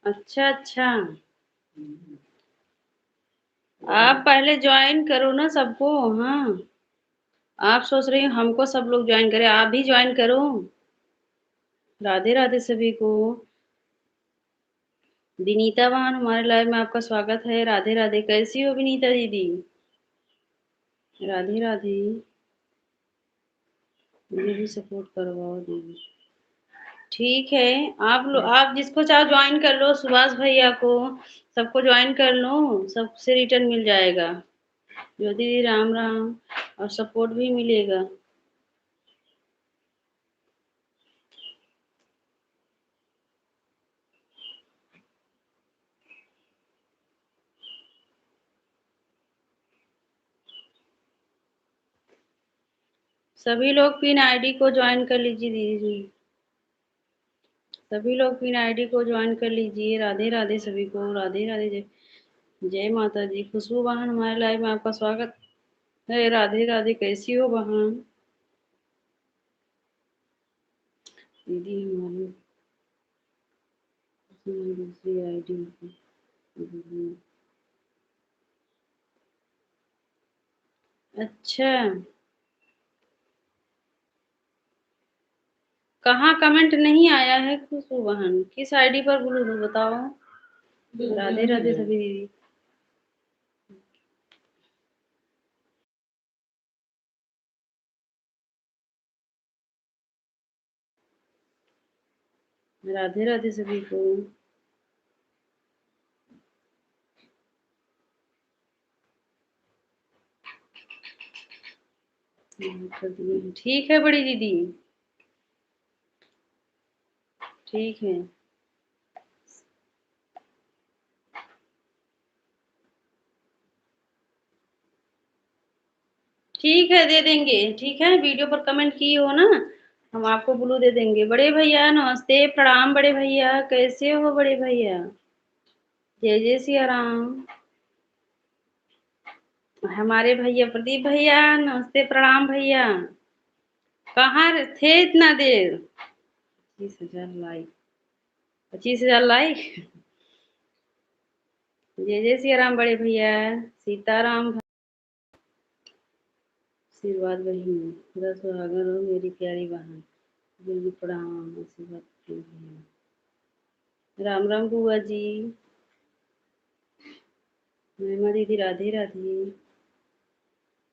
अच्छा अच्छा, आप पहले ज्वाइन करो ना सबको। हाँ, आप सोच रही हो हमको सब लोग ज्वाइन करें, आप भी ज्वाइन करो। राधे राधे सभी को। विनीता बहन, हमारे लाइव में आपका स्वागत है। राधे राधे, कैसी हो विनीता दीदी? राधे राधे। मुझे भी सपोर्ट करवाओ दीदी। ठीक है, आप जिसको चाहो ज्वाइन कर लो, सुभाष भैया को, सबको ज्वाइन कर लो, सबसे रिटर्न मिल जाएगा। ज्योति दीदी राम राम, और सपोर्ट भी मिलेगा। सभी लोग पिन आईडी को ज्वाइन कर लीजिए दीदी। सभी लोग पिन आईडी को ज्वाइन कर लीजिए। राधे राधे सभी को। राधे राधे, जय जय माता दी। खुशबू बहन, हमारे लाइव में आपका स्वागत है। राधे राधे, कैसी हो बहन? दीदी हमारी दूसरी आईडी। अच्छा, कहाँ कमेंट नहीं आया है खुशबू बहन? किस आईडी पर बोलूं बताओ। राधे राधे सभी दीदी। राधे राधे सभी को। ठीक है बड़ी दीदी, ठीक है। ठीक है, दे देंगे। ठीक है, वीडियो पर कमेंट की हो ना, हम आपको ब्लू दे देंगे। बड़े भैया नमस्ते, प्रणाम। बड़े भैया कैसे हो बड़े भैया? जय जय सिया राम। हमारे भैया प्रदीप भैया नमस्ते, प्रणाम भैया। कहाँ थे इतना देर? 25,000 लाइक, 25,000 लाइक। जय जय सिया राम बड़े भैया। सीताराम। आशीर्वाद बहिनी, सदा सुहागन हो मेरी प्यारी बहन। दीदी प्रणाम, आशीर्वाद दीजिए। राम राम बुआ जी। महिमा दीदी राधे राधे।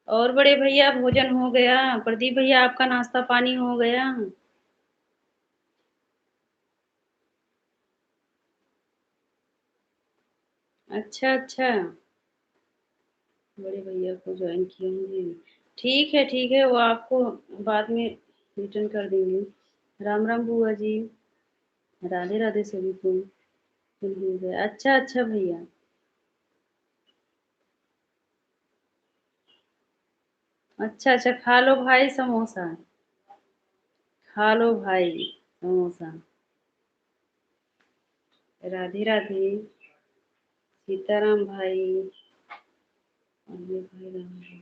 और बड़े भैया भोजन हो गया? प्रदीप भैया आपका नाश्ता पानी हो गया? अच्छा अच्छा, बड़े भैया को ज्वाइन किए होंगे। ठीक है, वो आपको बाद में रिटर्न कर देंगे। राम राम बुआ जी। राधे राधे सभी को। हो गया। अच्छा अच्छा भैया। अच्छा अच्छा, खा लो भाई समोसा। खा लो भाई समोसा। राधे राधे। सीताराम भाई। अजय भाई राम राम।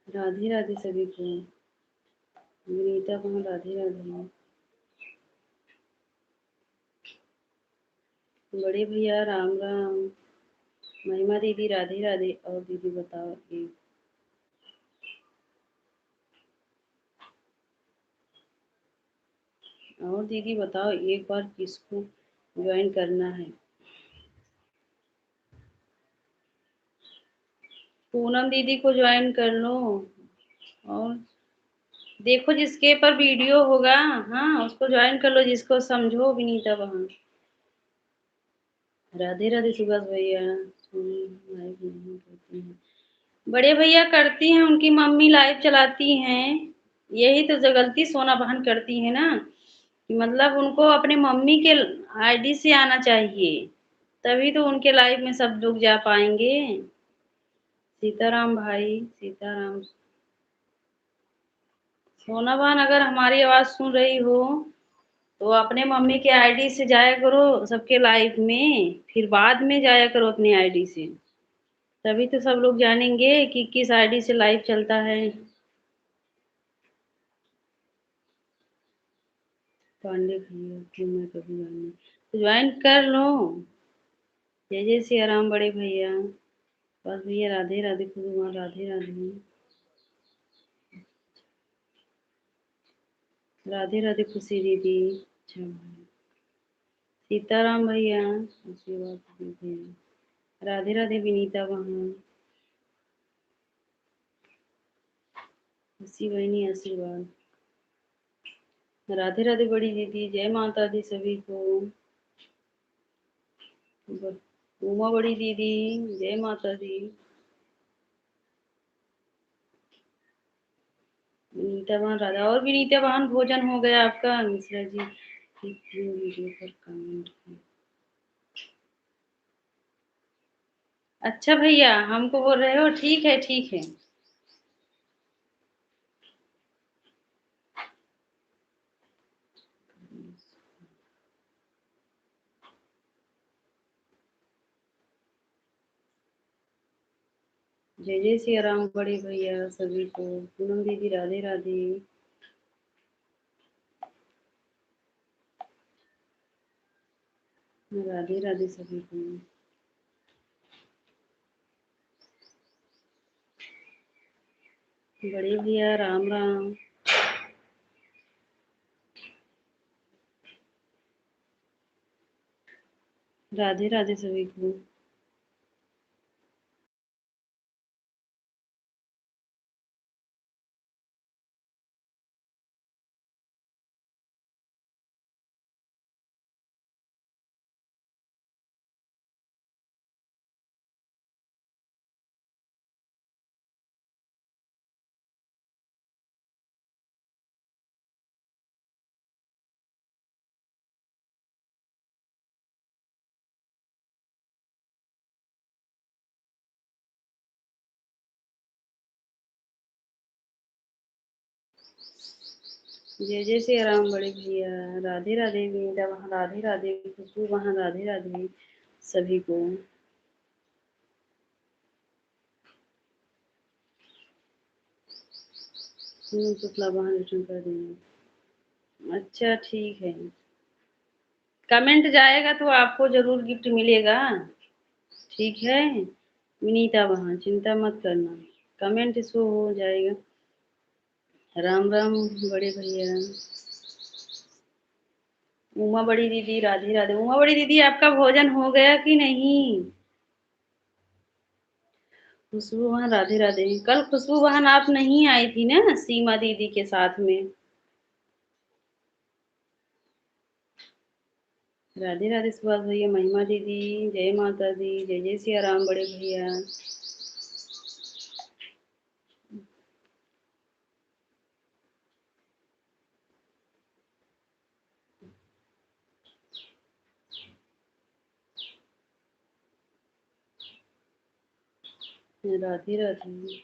राधे राधे सभी को। विनीता बहन राधे राधे। बड़े भैया राम राम। महिमा दीदी राधे राधे। और दीदी बताओ एक। और दीदी बताओ एक बार किसको ज्वाइन करना है? पूनम दीदी को ज्वाइन कर लो। और देखो जिसके पर वीडियो होगा, हाँ उसको ज्वाइन कर लो, जिसको समझो विनीता बहन। राधे राधे सुभाष भैया। लाइव नहीं करती हैं। बड़े भैया करती हैं, उनकी मम्मी लाइव चलाती हैं। यही तो जो गलती सोना बहन करती है ना, कि मतलब उनको अपने मम्मी के आईडी से आना चाहिए, तभी तो उनके लाइव में सब लोग जा पाएंगे। सीताराम भाई। सीताराम। सोना बहन अगर हमारी आवाज सुन रही हो तो अपने मम्मी के आईडी से जाया करो सबके लाइव में, फिर बाद में जाया करो अपनी आईडी से। तभी तो सब लोग जानेंगे कि किस आईडी से लाइव चलता है। पांडे भैया को मैं कभी ज्वाइन नहीं, तो ज्वाइन कर लो। जय जय सिया राम बड़े भैया। बस भैया राधे राधे, खुद राधे राधे। राधे राधे खुशी दीदी। अच्छा भाई। सीताराम भैया आशीर्वाद भैया। राधे राधे विनीता बहन। खुशी बहनी आशीर्वाद। राधे राधे बड़ी दीदी, जय माता दी सभी को। उमा बड़ी दीदी, जय माता दी। विनीता बहन राधा। और विनीता बहन भोजन हो गया आपका? मिश्रा जी वीडियो पर कमेंट किया। अच्छा भैया हमको बोल रहे हो, ठीक है ठीक है। जय जय सिया राम बड़े भैया सभी को। पूनम दीदी राधे राधे। राधे राधे सभी को। बड़े भैया राम राम। राधे राधे सभी को। जय जय सिया राम बड़े भैया। राधे राधे विनीता वहाँ राधे राधे, खुशबू वहाँ राधे राधे सभी को। शुक्ला वहाँ रिटर्न कर देंगे। अच्छा ठीक है। कमेंट जाएगा तो आपको जरूर गिफ्ट मिलेगा। ठीक है विनीता वहाँ, चिंता मत करना, कमेंट शो हो जाएगा। राम राम बड़े भैया। उमा बड़ी दीदी राधे राधे। उमा बड़ी दीदी आपका भोजन हो गया कि नहीं? खुशबू बहन राधे राधे। कल खुशबू बहन आप नहीं आई थी ना सीमा दीदी के साथ में? राधे राधे सुभाष भैया, महिमा दीदी, जय माता दी, जय जय सिया राम बड़े भैया। राधे राधे।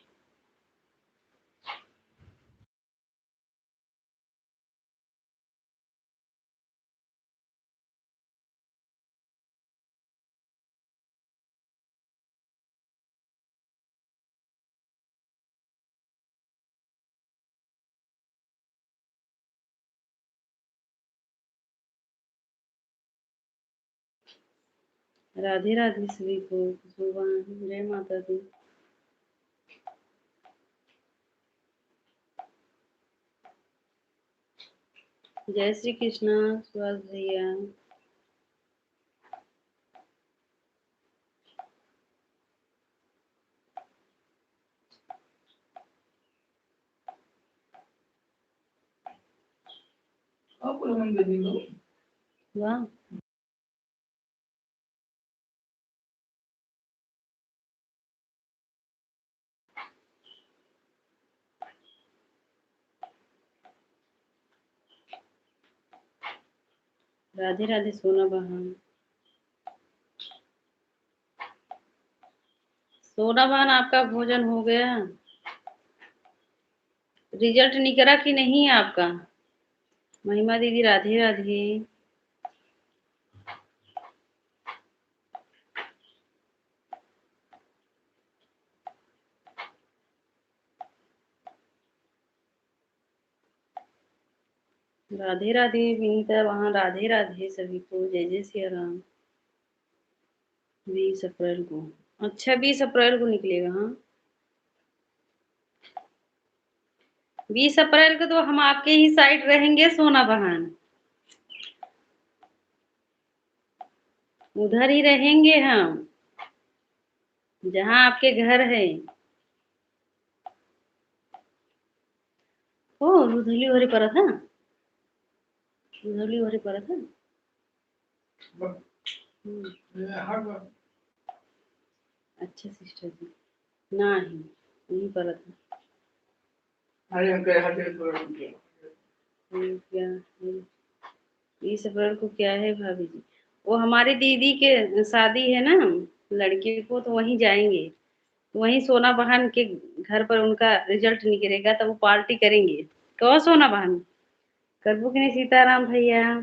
राधे राधे सभी को। खुशबू बहन जय माता दी। जय श्री कृष्णा सुभाष भैया। वाह राधे राधे सोना बहन। सोना बहन आपका भोजन हो गया? रिजल्ट निकला कि नहीं आपका? महिमा दीदी राधे राधे। राधे राधे विनीता, वहाँ राधे राधे सभी को, जय जय सिया राम। 20 अप्रैल को, अच्छा 20 अप्रैल को निकलेगा। हाँ 20 अप्रैल को तो हम आपके ही साइड रहेंगे सोना बहन, उधर ही रहेंगे हम जहाँ आपके घर है। ओ रुधली होरी पर था, रुधली होरी पर था। अच्छा सिस्टर जी नहीं नहीं पर था। क्या 20 अप्रैल को क्या है भाभी जी? वो हमारी दीदी के शादी है ना लड़के को, तो वहीं जाएंगे, वहीं सोना बहन के घर पर उनका रिजल्ट निकलेगा तब वो पार्टी करेंगे। कहो सोना बहन करबू कि नहीं? सीताराम भैया,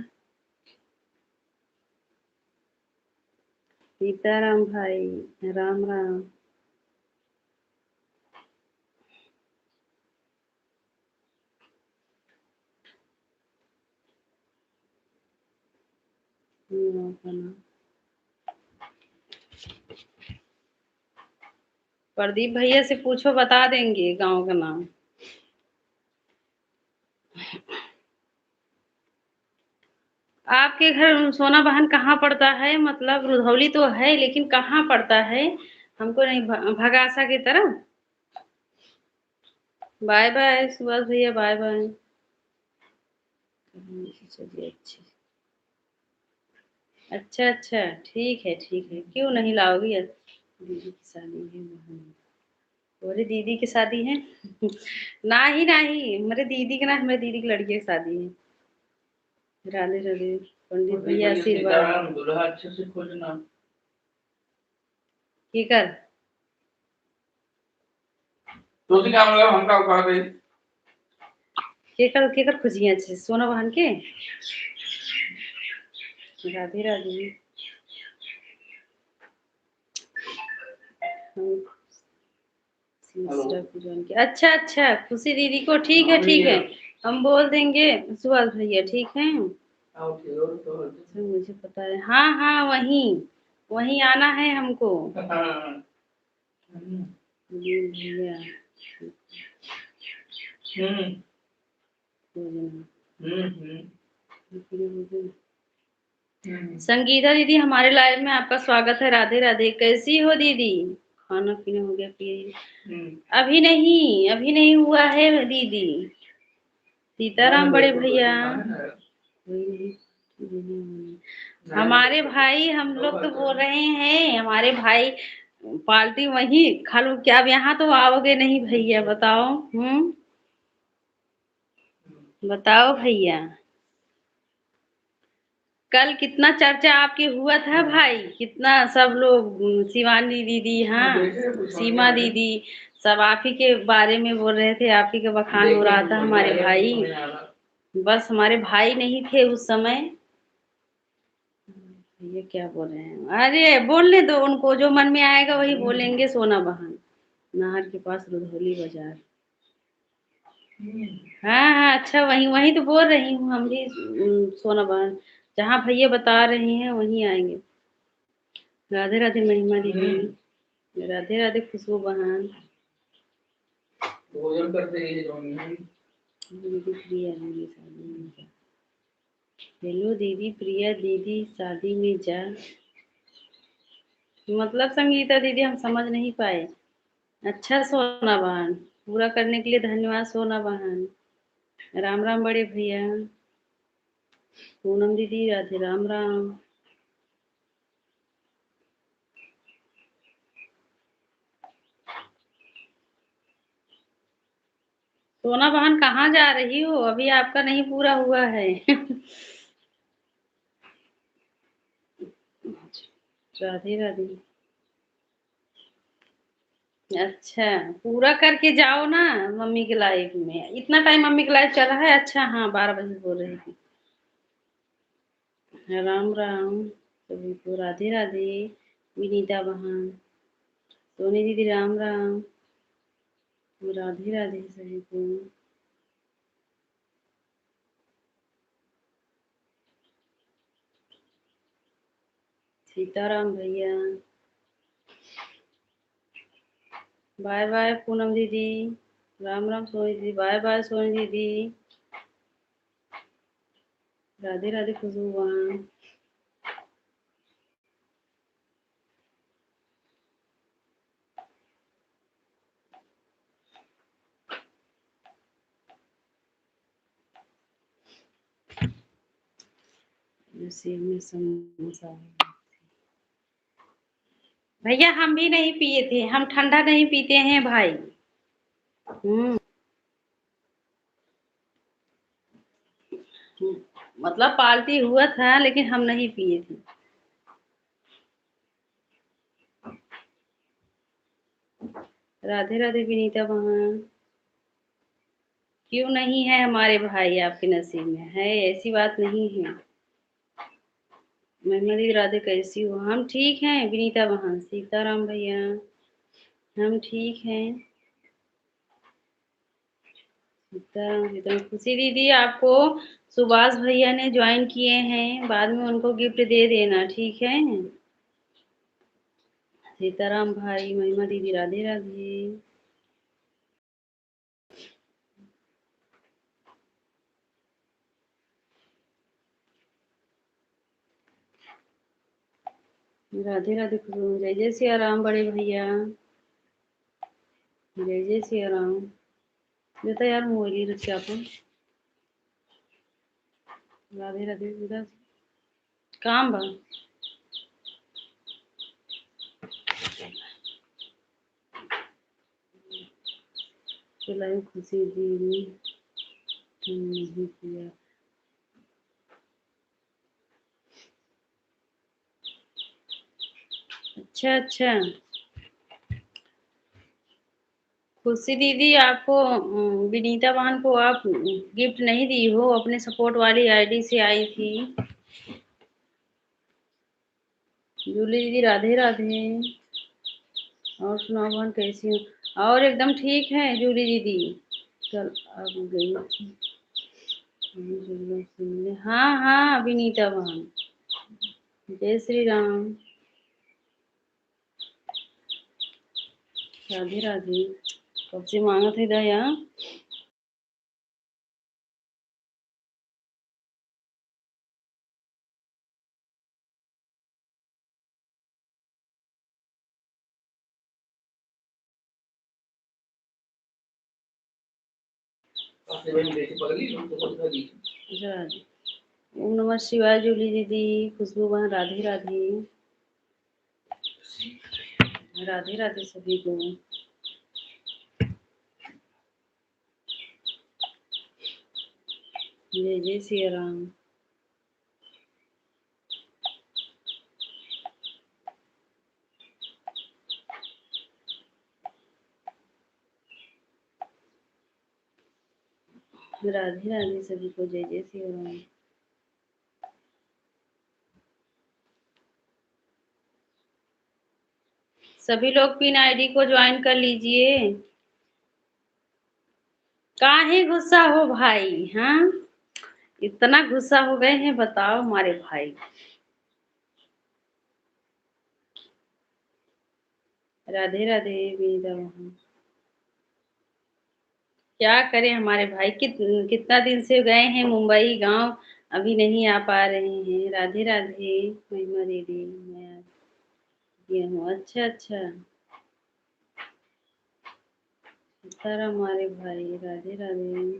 सीताराम भाई, राम राम। प्रदीप भैया से पूछो, बता देंगे गांव का नाम। आपके घर सोना बहन कहाँ पड़ता है? मतलब रुधौली तो है लेकिन कहाँ पड़ता है हमको नहीं, भगासा की तरफ। बाय बाय सुभाष भैया, बाय बाय। चलिए अच्छा अच्छा ठीक है ठीक है, क्यों नहीं लाओगी? दीदी की शादी है वहाँ, बोले दीदी की शादी है। नहीं नहीं मेरे दीदी के ना, मेरे दीदी की लड़की की शादी है। राधे राधे पंडित भैया आशीर्वाद। दूल्हा अच्छे से खोजना। की कर तो क्या मतलब हमका उठा गई? के कर खुशियाँ अच्छे सोना बहन के। राधे राधे। अच्छा अच्छा खुशी दीदी को, ठीक है ठीक है, हम बोल देंगे सुभाष भैया, ठीक है। मुझे पता है, हाँ हाँ वहीं वहीं आना है हमको। भैया संगीता दीदी हमारे लाइव में आपका स्वागत है। राधे राधे, कैसी हो दीदी? खाना पीना हो गया? पिए अभी नहीं हुआ है दीदी। सीताराम बड़े भैया। हमारे भाई हम लोग तो बोल रहे हैं हमारे भाई पार्टी वहीं खा लो क्या? अब यहाँ तो आओगे नहीं भैया, बताओ। बताओ भैया, कल कितना चर्चा आपके हुआ था भाई, कितना सब लोग, शिवानी दीदी, हाँ सीमा दीदी, सब आप ही के बारे में बोल रहे थे, आप ही का बखान हो रहा था। हमारे भाई, बस हमारे भाई नहीं थे उस समय। ये क्या बोल रहे हैं? अरे बोलने दो उनको, जो मन में आएगा वही बोलेंगे। सोना बहन नहर के पास रुधौली बाजार। हाँ हाँ अच्छा वहीं वहीं तो बोल रही हूँ हम भी। सोना बहन जहाँ भैया बता रहे हैं वहीं आएंगे। राधे राधे महिमा दीदी, राधे राधे खुशबू बहन। भोजन करते ही दीदी प्रिया दीदी शादी में जा। हेलो दीदी प्रिया दीदी शादी में जा, मतलब संगीता दीदी हम समझ नहीं पाए। अच्छा सोना बहन, पूरा करने के लिए धन्यवाद सोना बहन। राम राम बड़े भैया। पूनम दीदी राधे राम राम। सोना बहन कहाँ जा रही हो? अभी आपका नहीं पूरा हुआ है। राधे राधे। अच्छा, पूरा करके जाओ ना मम्मी के लाइव में। इतना टाइम मम्मी का लाइव चला है? अच्छा हाँ, 12 बजे बोल रही थी। राम राम सभी को, राधे राधे। विनीता बहन, सोनी दीदी राम राम, राधे राधे सभी को। सीताराम भैया, बाय बाय पूनम दीदी, राम राम सोनी दीदी, बाय बाय सोनी दीदी, राधे राधे खुशबू बहन। नसीब में समोसा है। भैया हम भी नहीं पिए थे, हम ठंडा नहीं पीते हैं भाई। मतलब पार्टी हुआ था लेकिन हम नहीं पिए थे। राधे राधे विनीता बहन। क्यों नहीं है हमारे भाई आपके नसीब में? है, ऐसी बात नहीं है। महिमा दीदी राधे कैसी हो? हम ठीक हैं विनीता बहन। सीताराम भैया, हम ठीक हैं। सीताराम सीताराम। खुशी दीदी आपको सुभाष भैया ने ज्वाइन किए हैं, बाद में उनको गिफ्ट दे देना, ठीक है? सीताराम भाई, महिमा दीदी राधे राधे। राधे राधे खुशबू। जय जय सिया राम बड़े भैया, जय जय सिया राम। बेटा यार मोबाइल रखे आपण। राधे राधे बेटा, काम बा। चलाई खुशी दीदी नहीं किया। अच्छा अच्छा, खुशी दीदी आपको विनीता बहन को आप गिफ्ट नहीं दी हो, अपने सपोर्ट वाली आईडी से आई थी। जूली दीदी राधे राधे। और सुनाओ बहन कैसी हो? और एकदम ठीक है जूली दीदी। कल अब गई थी। हाँ हाँ विनीता बहन, जय श्री राम, राधे राधे। कब से मांगा थे दया। अच्छा, ओम नमः शिवाय जूली दीदी, खुशबू बहन राधे राधे। राधे राधे सभी को। जय जय सिया राम। राधे राधे सभी को, जय जय सिया राम। सभी लोग पिन आईडी को ज्वाइन कर लीजिए। काहे गुस्सा हो भाई? हाँ, इतना गुस्सा हो गए हैं, बताओ हमारे भाई। राधे राधे मीरा बहन। क्या करें हमारे भाई, कितना दिन से गए हैं मुंबई गांव, अभी नहीं आ पा रहे हैं। राधे राधे महिमा दीदी, मैं ये हूँ। अच्छा अच्छा, तारा हमारे भाई, राधे राधे।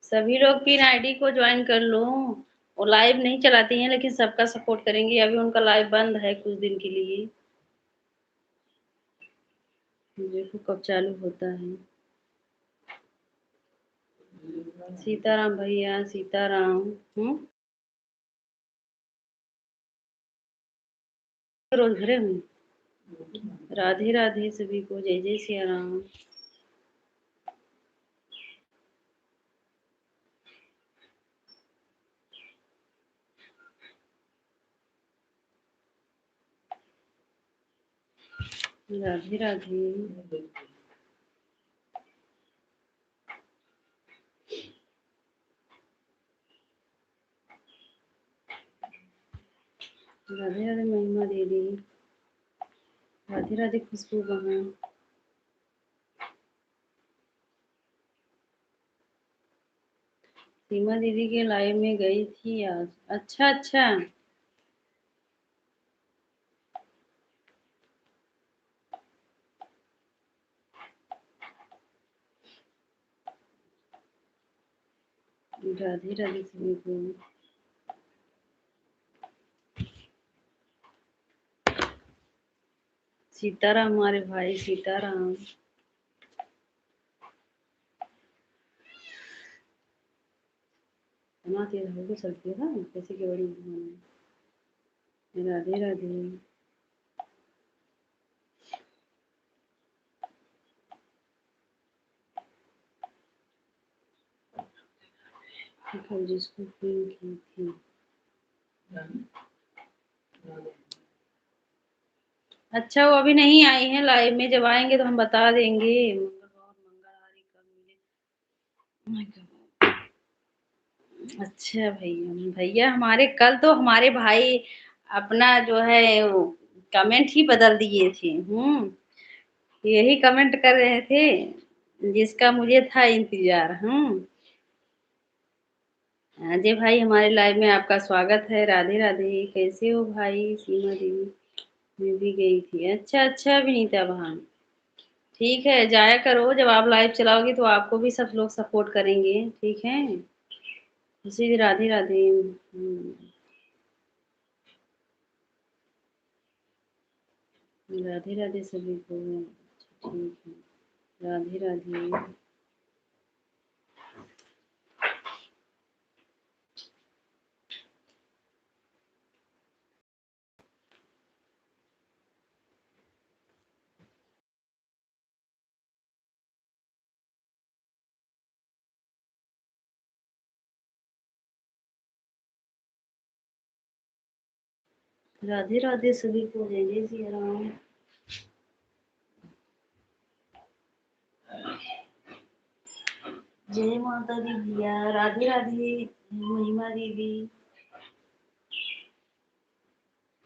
सभी लोग पिन आईडी को ज्वाइन कर लो। वो लाइव नहीं चलाती हैं लेकिन सबका सपोर्ट करेंगी। अभी उनका लाइव बंद है कुछ दिन के लिए, देखो कब चालू होता है। सीताराम भैया, सीताराम। रोज घरे हूँ। राधे राधे सभी को, जय जय सिया राम। राधे राधे। राधे राधे महिमा दीदी। राधे राधे खुशबू बहन। सीमा दीदी के लाइव में गई थी आज। अच्छा अच्छा। राधे राधे सभी को। सीताराम हमारे भाई, सीताराम। तेज हो चलती है ना, कैसे की बड़ी। राधे राधे। कल जिसको फोन की थी। अच्छा, वो अभी नहीं आई हैं लाइव में, जब आएंगे तो हम बता देंगे। मंगलहारी कब मिले। अच्छा भैया, भैया हमारे कल तो हमारे भाई अपना जो है कमेंट ही बदल दिए थे। यही कमेंट कर रहे थे जिसका मुझे था इंतजार। अजय भाई, हमारे लाइव में आपका स्वागत है। राधे राधे। कैसे हो भाई? सीमा देवी मैं भी गई थी। अच्छा अच्छा विनीता बहन, ठीक है, जाया करो। जब आप लाइव चलाओगे तो आपको भी सब लोग सपोर्ट करेंगे, ठीक है। जी राधे राधे। राधे राधे सभी को। ठीक है, राधे राधे। राधे राधे सभी को, जय जय सिया राम। जय माता दी भैया। राधे राधे महिमा दीदी,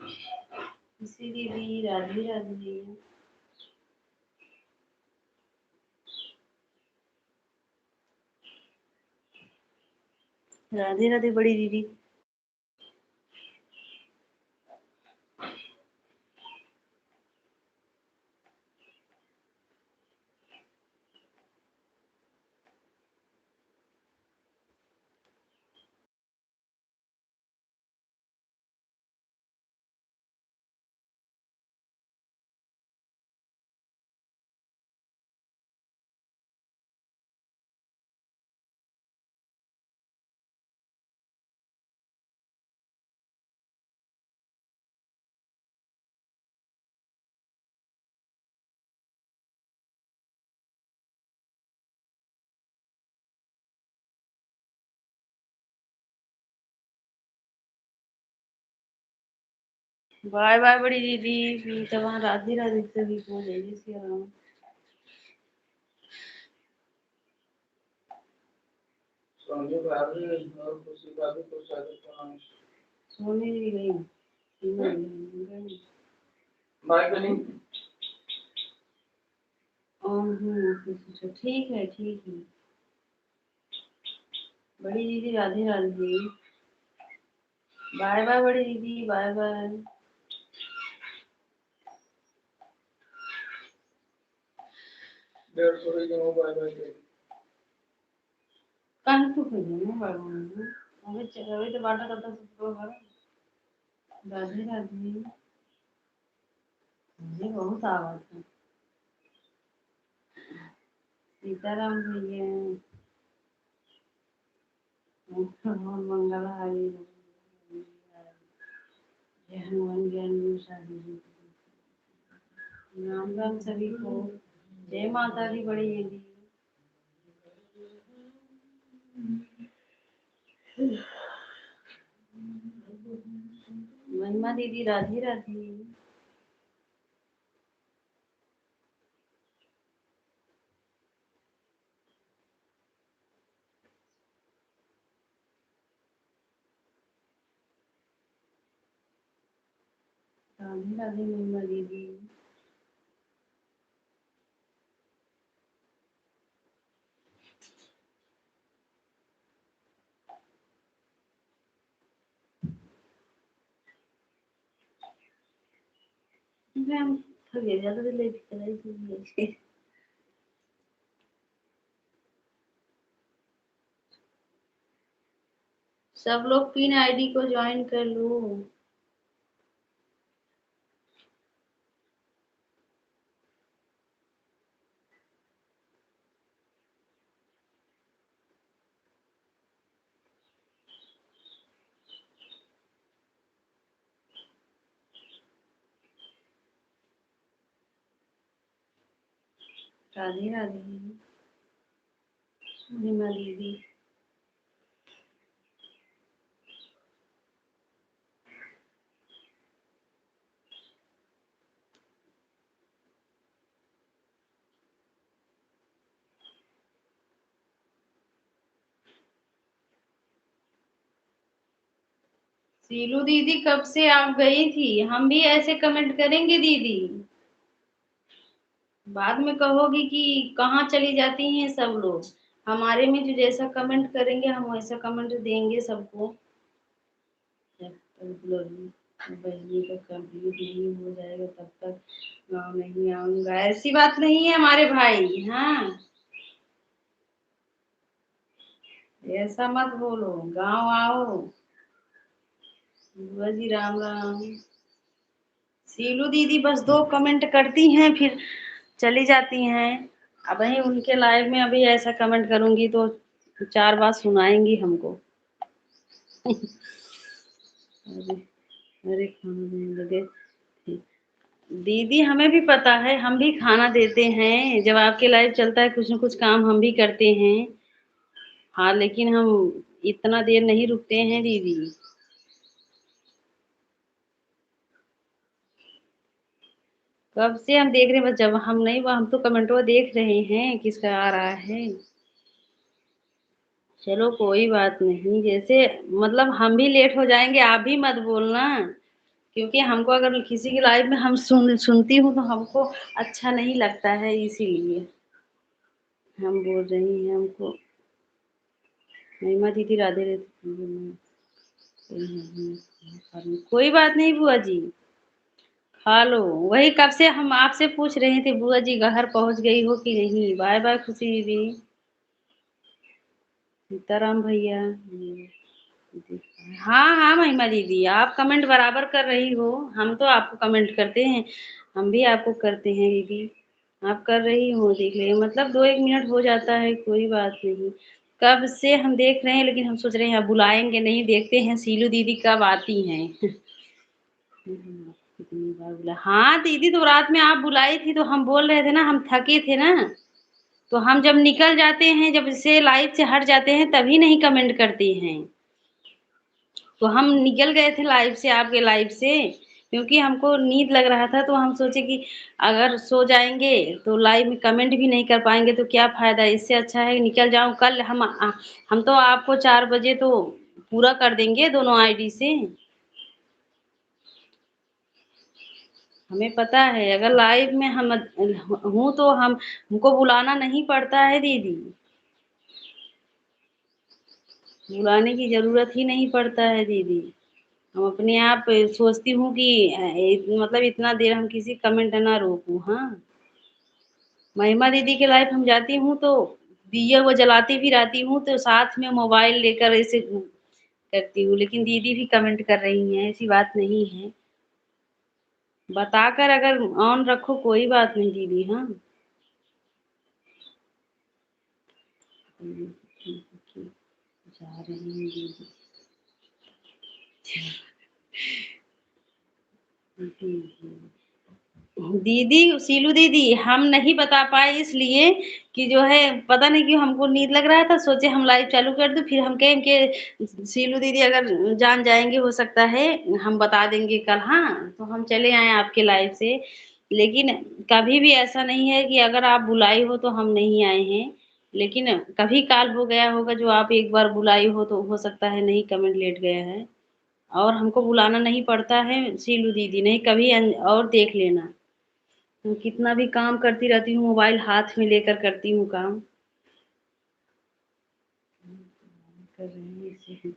खुशी दीदी। राधे राधे। राधे राधे बड़ी दीदी। बाय बाय बड़ी दीदी। तो वहाँ राधे राधे सभी को, जय जय सिया राम। सोनी भाभी और खुशी भाभी को स्वागत करना। सोनी दीदी गई। बाय बनी। अच्छा, ठीक है ठीक है। बड़ी दीदी राधे राधे। बाय बाय बड़ी दीदी, बाय बाय। डेढ़ सौ बाय बाय। कल तो बाय बाय। अभी तो बाटा करता सब घर। राधे राधे। ये बहुत आवाज है। सीताराम भैया। मंगलहारी। जय हनुमान ज्ञान गुण सागर। राम राम सभी को। जय माता दी बड़ी दीदी। महिमा दीदी राधे राधे। राधे राधे महिमा दीदी। हम थक गए ज्यादा देर लेट कराई। सब लोग पिन आईडी को ज्वाइन कर लो। राधे राधे महिमा दीदी। सीलू दीदी कब से आप गई थी? हम भी ऐसे कमेंट करेंगे दीदी? बाद में कहोगी कि कहाँ चली जाती हैं सब लोग। हमारे में जो जैसा कमेंट करेंगे हम वैसा कमेंट देंगे सबको। जब तक बहनी का कंप्लीट नहीं हो जाएगा तब तक गाँव नहीं आऊंगा। ऐसी बात नहीं है हमारे भाई। हाँ, ऐसा मत बोलो। गाँव आओ। बुआ जी राम राम। सीलू दीदी बस 2 कमेंट करती हैं फिर चली जाती हैं। अब वही उनके लाइव में अभी ऐसा कमेंट करूंगी तो 4 बार सुनाएंगी हमको। अरे अरे खाना देने लगे। दीदी हमें भी पता है, हम भी खाना देते हैं। जब आपके लाइव चलता है कुछ न कुछ काम हम भी करते हैं। हाँ, लेकिन हम इतना देर नहीं रुकते हैं दीदी। कब से हम देख रहे हैं, बस जब हम नहीं हुआ हम तो कमेंटवा देख रहे हैं किसका आ रहा है। चलो कोई बात नहीं। जैसे मतलब हम भी लेट हो जाएंगे, आप भी मत बोलना। क्योंकि हमको अगर किसी की लाइव में हम सुनती हूँ तो हमको अच्छा नहीं लगता है, इसीलिए हम बोल रही हैं। हमको महिमा दीदी राधे राधे। कोई बात नहीं बुआ जी, खा लो। वही कब से हम आपसे पूछ रहे थे बुआ जी घर पहुंच गई हो कि नहीं। बाय बाय खुशी दीदी। सीताराम भैया। हाँ हाँ महिमा दीदी, आप कमेंट बराबर कर रही हो। हम तो आपको कमेंट करते हैं, हम भी आपको करते हैं दीदी। आप कर रही हो देख रहे हो, मतलब 2-1 मिनट हो जाता है, कोई बात नहीं। कब से हम देख रहे हैं लेकिन हम सोच रहे हैं अब बुलाएंगे नहीं, देखते हैं सीलू दीदी कब आती हैं। कितनी बार बुला। हाँ दीदी, तो रात में आप बुलाई थी तो हम बोल रहे थे ना हम थके थे ना। तो हम जब निकल जाते हैं, जब से लाइव से हट जाते हैं तभी नहीं कमेंट करते हैं। तो हम निकल गए थे लाइव से, आपके लाइव से। क्योंकि हमको नींद लग रहा था तो हम सोचे कि अगर सो जाएंगे तो लाइव में कमेंट भी नहीं कर पाएंगे तो क्या फायदा। इससे अच्छा है निकल जाऊं। कल हम तो आपको 4 बजे तो पूरा कर देंगे दोनों आईडी से। हमें पता है अगर लाइव में हम हूँ तो हमको बुलाना नहीं पड़ता है दीदी। बुलाने की जरूरत ही नहीं पड़ता है दीदी। हम अपने आप सोचती हूँ कि मतलब इतना देर हम किसी कमेंट ना रोकूं। हाँ, महिमा दीदी के लाइफ हम जाती हूँ तो दिया वो जलाती भी रहती हूँ तो साथ में मोबाइल लेकर ऐसे करती हूँ। लेकिन दीदी भी कमेंट कर रही हैं, ऐसी बात नहीं है। बताकर अगर ऑन रखो कोई बात नहीं दीदी। हाँ, जा रही हैं दीदी। जी जी। दीदी, सीलू दीदी, हम नहीं बता पाए इसलिए कि जो है पता नहीं क्यों हमको नींद लग रहा था, सोचे हम लाइव चालू कर दूँ, फिर हम कहें कि सीलू दीदी अगर जान जाएँगे हो सकता है हम बता देंगे कल, हाँ, तो हम चले आए आपके लाइव से। लेकिन कभी भी ऐसा नहीं है कि अगर आप बुलाई हो तो हम नहीं आए हैं। लेकिन कभी काल हो गया होगा जो आप एक बार बुलाई हो तो हो सकता है नहीं कमेंट लेट गया है। और हमको बुलाना नहीं पड़ता है सीलू दीदी, नहीं कभी और देख लेना। कितना भी काम करती रहती हूँ, मोबाइल हाथ में लेकर करती हूँ काम। कर रहे हैं इसे।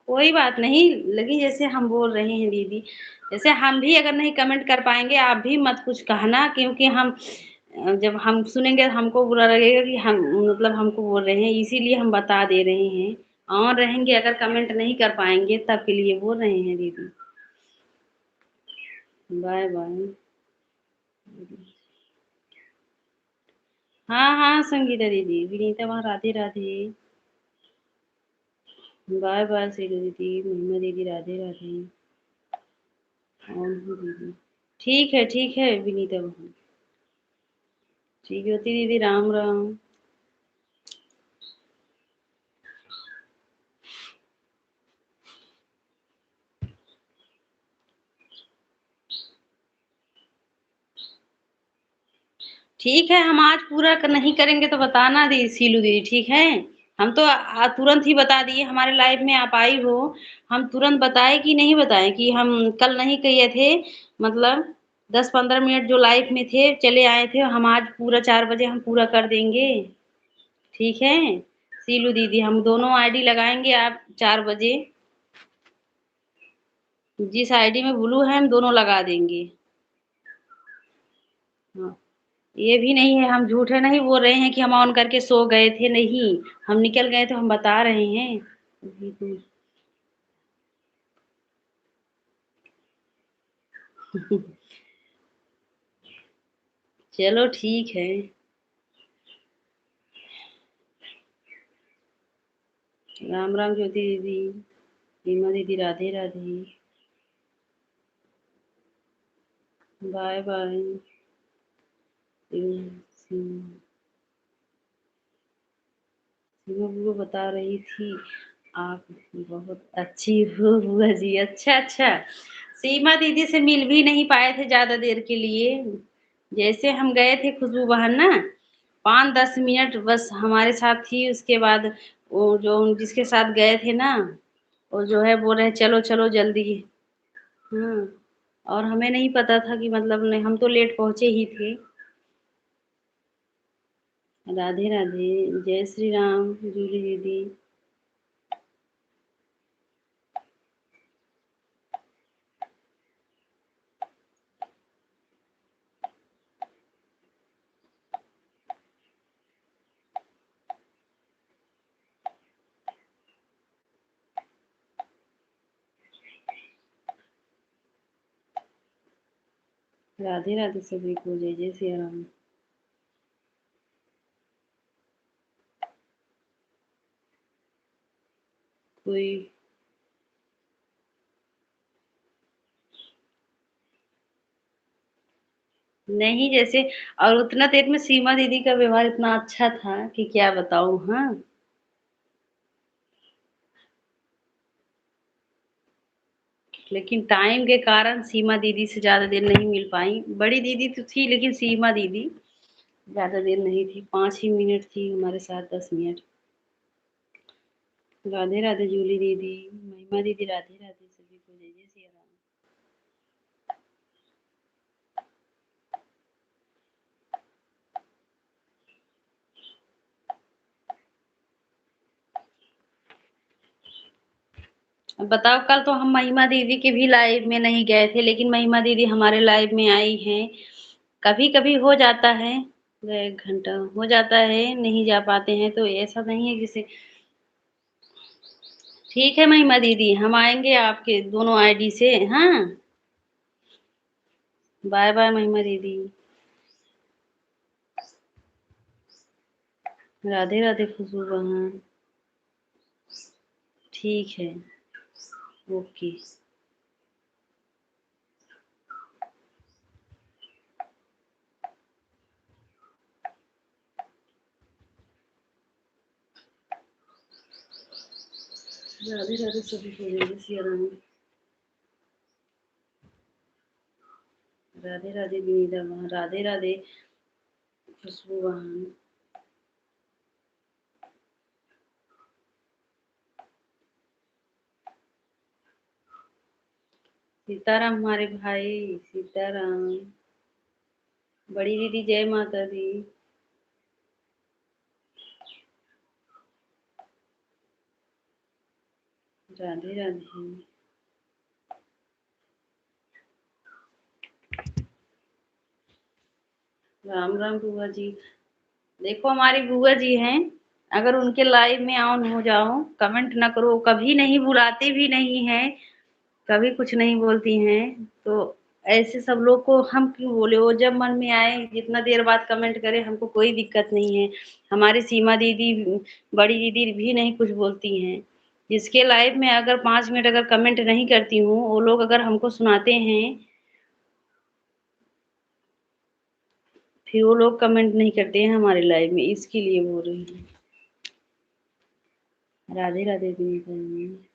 कोई बात नहीं, लेकिन जैसे हम बोल रहे हैं दीदी, जैसे हम भी अगर नहीं कमेंट कर पाएँगे, आप भी मत कुछ कहना क्योंकि हम जब हम सुनेंगे हमको बुरा लगेगा कि हम मतलब हमको बोल रहे हैं, इसीलिए हम बता दे रहे हैं। ऑन रहेंगे अगर कमेंट नहीं कर पाएँगे तब के लिए बोल रहे हैं दीदी। Bye, bye. हाँ, हाँ, संगीता दीदी, विनीता वहाँ राधे, राधे। बाय बाय सीलू दीदी, महिमा दीदी, राधे राधे। ऑन हूँ दीदी। ठीक है विनीता बहन। ठीक है होती दीदी, राम राम। ठीक है, हम आज पूरा नहीं करेंगे तो बताना दी सीलू दीदी, ठीक है? हम तो तुरंत ही बता दिए, हमारे लाइफ में आप आई हो, हम तुरंत बताए कि नहीं बताए कि हम कल नहीं किए थे, मतलब 10-15 मिनट जो लाइफ में थे, चले आए थे, हम आज पूरा 4 बजे हम पूरा कर देंगे। ठीक है? सीलू दीदी, हम दोनों आईडी लगाएँगे आप 4 बजे। जिस आईडी में ब्लू है हम दोनों लगा देंगे। हाँ, ये भी नहीं है हम झूठे नहीं बोल रहे हैं कि हम ऑन करके सो गए थे, नहीं। हम निकल गए तो हम बता रहे हैं। अभी तो चलो ठीक है। राम राम ज्योति दीदी, रीमा दीदी, राधे राधे। Bye bye. सीमा बुआ बता रही थी आप बहुत अच्छी हो बुआ जी। अच्छा, अच्छा। सीमा दीदी से मिल भी नहीं पाए थे ज़्यादा देर के लिए। जैसे हम गए थे खुशबू बहन ना, 5-10 मिनट बस हमारे साथ थी, उसके बाद वो जो जिसके साथ गए थे ना, वो जो है बोल रहे चलो, चलो जल्दी। हाँ, और हमें नहीं पता था कि मतलब नहीं हम तो लेट पहुँचे ही थे। राधे, राधे। जय श्री राम, जूली दीदी। राधे, राधे सभी को। जय जय सिया राम। कोई नहीं जैसे, और उतना देर में सीमा दीदी का व्यवहार इतना अच्छा था कि क्या बताऊँ, हाँ। लेकिन टाइम के कारण सीमा दीदी से ज़्यादा देर नहीं मिल पाई। बड़ी दीदी तो थी लेकिन सीमा दीदी ज़्यादा देर नहीं थी, 5 ही मिनट थी हमारे साथ, 10 मिनट। राधे, राधे जूली दीदी, महिमा दीदी, राधे, राधे सभी को। जय जय सिया राम। अब बताओ, कल तो हम महिमा दीदी के भी लाइव में नहीं गए थे, लेकिन महिमा दीदी हमारे लाइव में आई हैं। कभी-कभी हो जाता है, 1 घंटा हो जाता है, नहीं जा पाते हैं तो ऐसा नहीं है किसी। ठीक है महिमा दीदी, हम आएँगे आपके दोनों आईडी से, हाँ? बाय बाय महिमा दीदी। राधे राधे खुशबू बहन। ठीक है, ओके। राधे राधे सभी को, जय सिया राम। राधे राधे विनीता बहन, राधे राधे खुशबू बहन। सीताराम हमारे भाई, सीताराम। बड़ी दीदी जय माता दी। राधे राधे। राम राम बुआ जी। देखो हमारी बुआ जी हैं, अगर उनके लाइव में ऑन हो जाओ, कमेंट ना करो, कभी नहीं बुलाते भी नहीं हैं, कभी कुछ नहीं बोलती हैं, तो ऐसे सब लोग को हम क्यों बोले? वो जब मन में आए जितना देर बाद कमेंट करे, हमको कोई दिक्कत नहीं है। हमारी सीमा दीदी, बड़ी दीदी भी नहीं कुछ बोलती हैं। जिसके लाइव में अगर 5 मिनट अगर कमेंट नहीं करती हूँ, वो लोग अगर हमको सुनाते हैं, फिर वो लोग कमेंट नहीं करते हैं हमारे लाइव में, इसके लिए बोल रही हूँ। राधे राधे विनीता।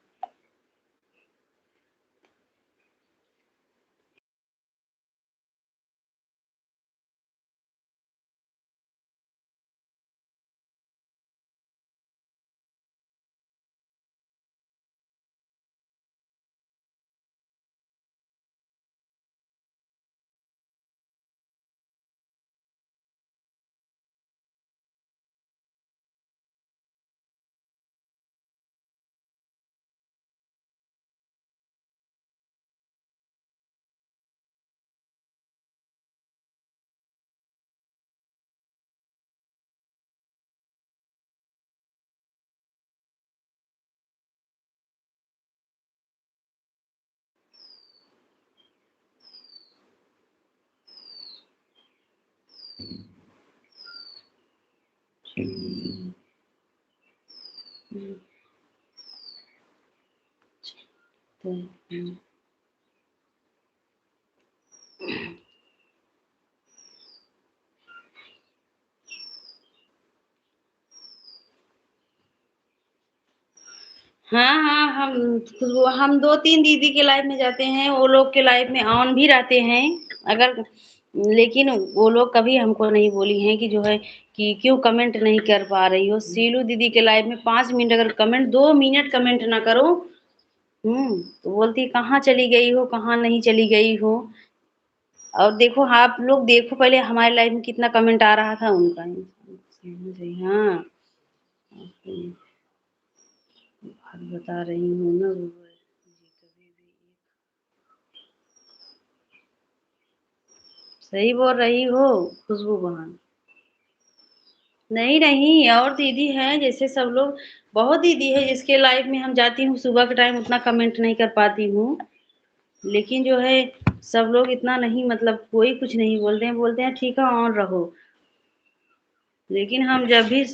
हाँ हाँ, हम 2-3 दीदी के लाइव में जाते हैं, वो लोग के लाइव में ऑन भी रहते हैं, अगर, लेकिन वो लोग कभी हमको नहीं बोली हैं कि जो है कि क्यों कमेंट नहीं कर पा रही हो। सीलू दीदी के लाइव में 5 मिनट अगर कमेंट, 2 मिनट कमेंट ना करो, तो बोलती कहाँ चली गई हो, कहाँ नहीं चली गई हो। और देखो, आप लोग देखो पहले हमारे लाइव में कितना कमेंट आ रहा था उनका। हाँ, बात बता रही हूँ ना वो। सही बोल रही हो खुशबू बहन। नहीं नहीं, और दीदी हैं जैसे सब लोग, बहुत दीदी है जिसके लाइफ में हम जाती हूँ सुबह के टाइम, उतना कमेंट नहीं कर पाती हूँ, लेकिन जो है सब लोग इतना नहीं, मतलब कोई कुछ नहीं बोलते हैं, बोलते हैं ठीक है ऑन रहो। लेकिन हम जब भी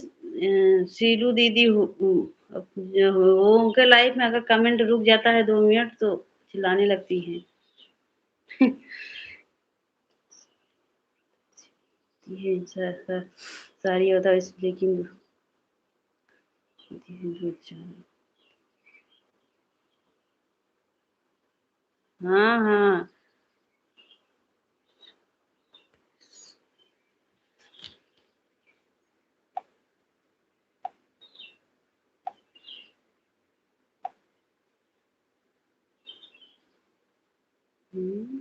सीलू दीदी जो वो उनके लाइफ में अगर कमेंट रुक जाता है 2 मिनट, तो चिल्लाने लगती हैं। ये सारी होता है लेकिन हाँ हाँ। हम्म।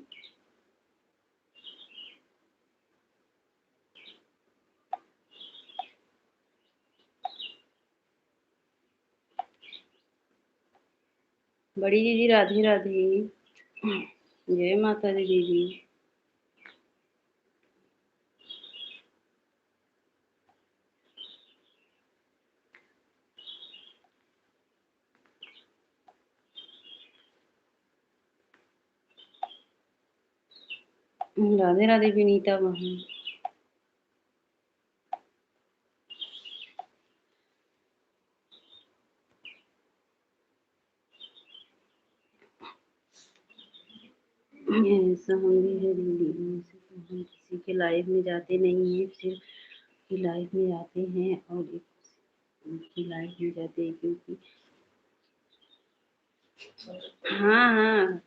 बड़ी दीदी राधे राधे। जय माता दी दीदी। राधे राधे विनीता बहन। ऐसा हम भी है दीदी, ऐसे तो हम किसी के लाइव में जाते नहीं हैं, सिर्फ की लाइव में आते हैं और एक की लाइव में जाते हैं, क्योंकि हाँ हाँ,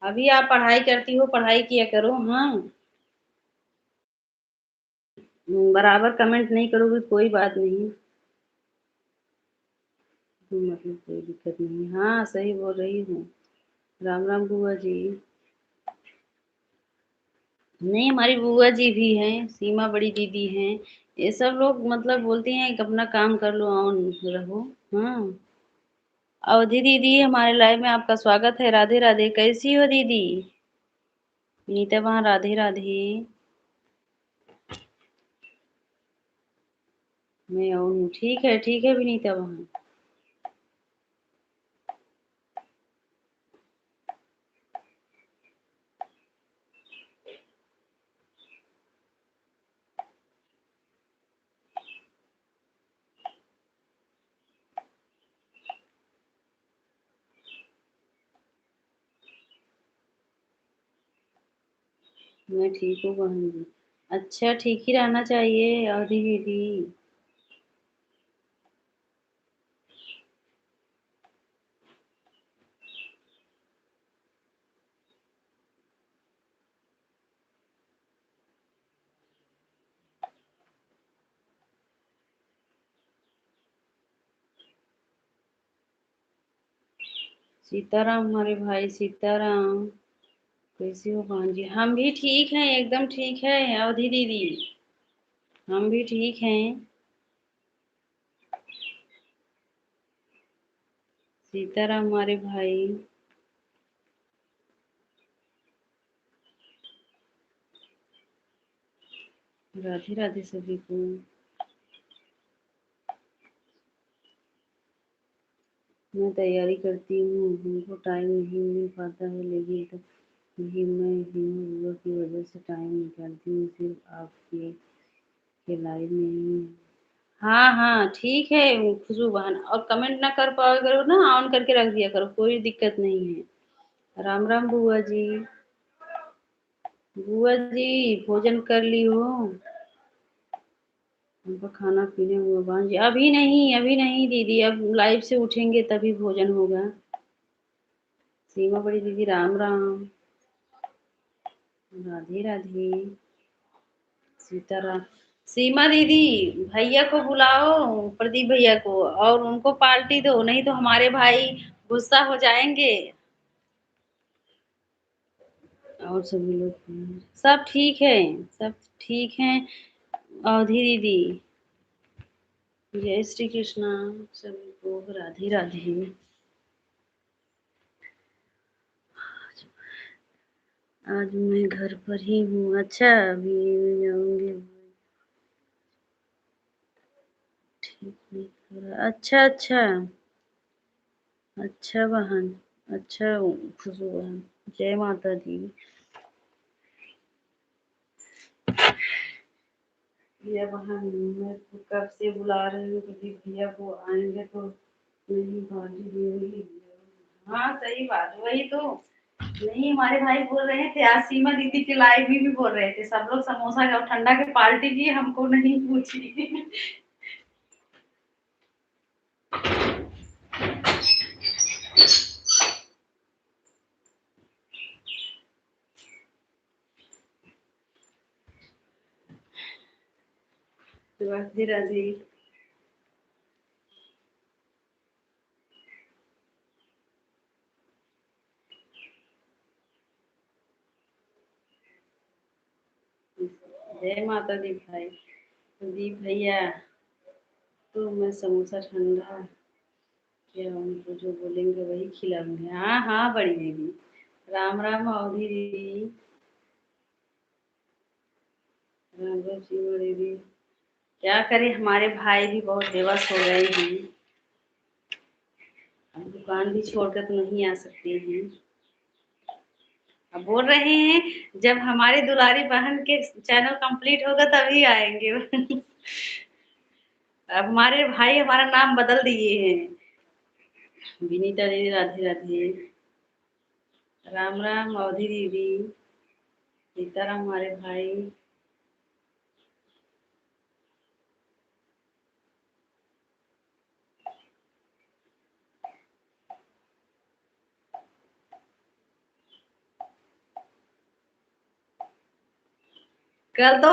अभी आप पढ़ाई करती हो, पढ़ाई किया करो। हाँ, बराबर कमेंट नहीं करोगे कोई बात नहीं। मतलब कोई दिक्कत नहीं। हाँ, सही बोल रही हूँ। राम राम बुआ जी। नहीं, हमारी बुआ जी भी हैं, सीमा बड़ी दीदी हैं। ये सब लोग मतलब बोलती हैं कि अपना काम कर लो ऑन रहो। हाँ, अवधि दीदी हमारे लाइव में आपका स्वागत है। राधे राधे, कैसी हो दीदी? नीता वहाँ राधे राधे। मैं ऑन हूँ। ठीक है विनीता वहाँ। मैं ठीक हूँ बहन जी। अच्छा, ठीक ही रहना चाहिए अवधि दीदी। सीताराम हमारे भाई सीताराम। कैसी हो बहन जी? हम भी ठीक हैं, एकदम ठीक है अवधि दीदी। हम भी ठीक हैं। सीताराम हमारे भाई। राधे राधे सभी को। मैं तैयारी करती हूँ, हमको टाइम नहीं मिल पाता है, लेकिन तो भी मैं हिम्मत की वजह से टाइम निकालती हूँ, सिर्फ आपके के लाइव में ही। हाँ हाँ, ठीक है खुशबू बहन। और कमेंट ना कर पाओ करो ना, ऑन करके रख दिया करो, कोई दिक्कत नहीं है। राम राम बुआ जी। बुआ जी, भोजन कर ली हो? हमको खाना पीने हुआ बहन जी? अभी नहीं दीदी, अब लाइव से उठेंगे तभी भोजन होगा। सीमा बड़ी दीदी राम राम। राधे राधे। सीताराम। सीमा दीदी, भैया को बुलाओ, प्रदीप भैया को, और उनको पार्टी दो, नहीं तो हमारे भाई गुस्सा हो जाएंगे। और सभी लोग सब ठीक है, सब ठीक हैं। अवधि दीदी, जय श्री कृष्णा सभी को। राधे राधे। आज मैं घर पर ही हूँ। अच्छा, अभी जाऊंगी। ठीक नहीं हो रहा। अच्छा अच्छा। अच्छा बहन। अच्छा खुशबू बहन। जय माता दी। भैया बहन, मैं तो कब से बुला रही हूँ, कभी भैया को आएंगे तो नहीं पार्टी देंगी। हाँ सही बात, वही तो। नहीं, हमारे भाई बोल रहे थे आज, सीमा दीदी के लाइव में भी बोल रहे थे, सब लोग समोसा का ठंडा के पार्टी की, हमको नहीं पूछी। राधे राधे। जय माता दी भाई। दीप भैया, तो मैं समोसा ठंडा क्या उनको जो बोलेंगे वही खिलाऊंगी। हाँ हाँ बड़ी दीदी। राम राम अवधि दीदी। राम राम सीमा दीदी। क्या करें, हमारे भाई भी बहुत बेबस हो गए हैं। अब दुकान भी छोड़कर तो नहीं आ सकते हैं। अब बोल रहे हैं जब हमारी दुलारी बहन के चैनल कंप्लीट होगा तभी आएंगे। अब हमारे भाई हमारा नाम बदल दिए हैं। विनीता दीदी राधे राधे। राम राम अवधि दीदी। सीताराम हमारे भाई। कल तो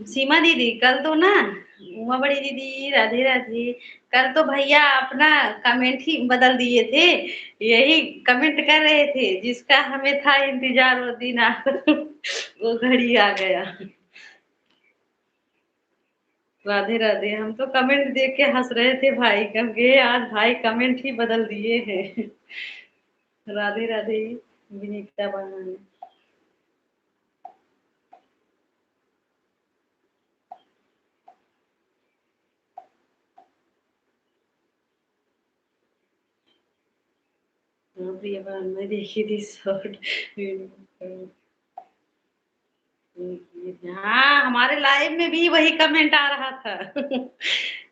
सीमा दीदी कल तो ना उमा बड़ी दीदी राधे राधे। कल तो भैया अपना कमेंट ही बदल दिए थे। यही कमेंट कर रहे थे जिसका हमें था इंतजार वो दिन आ वो घड़ी आ गया। राधे राधे। हम तो कमेंट देख के हंस रहे थे भाई क्योंकि आज भाई कमेंट ही बदल दिए हैं। राधे राधे विनीता बहन। हाँ प्रिया बहन मैं देखी थी शॉर्ट वीडियो। हाँ हमारे लाइव में भी वही कमेंट आ रहा था।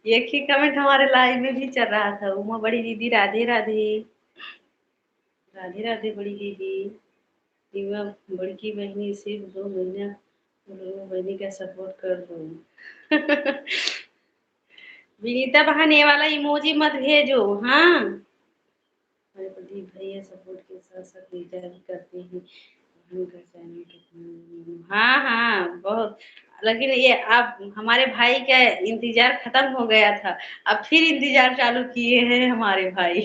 एक ही कमेंट हमारे लाइव में भी चल रहा था। उमा बड़ी दीदी राधे राधे। राधे राधे बड़ी दीदी। युवा बड़की बहनी सिर्फ 2 महीना बहनी का सपोर्ट कर दो। विनीता बहन ये वाला इमोजी मत भेजो। हाँ हमारे प्रदीप भैया सपोर्ट के साथ साथ रिचार्ज भी करते हैं। उनका चैनल कितना। हाँ हाँ बहुत। लेकिन ये अब हमारे भाई का इंतजार खत्म हो गया था। अब फिर इंतजार चालू किए हैं हमारे भाई।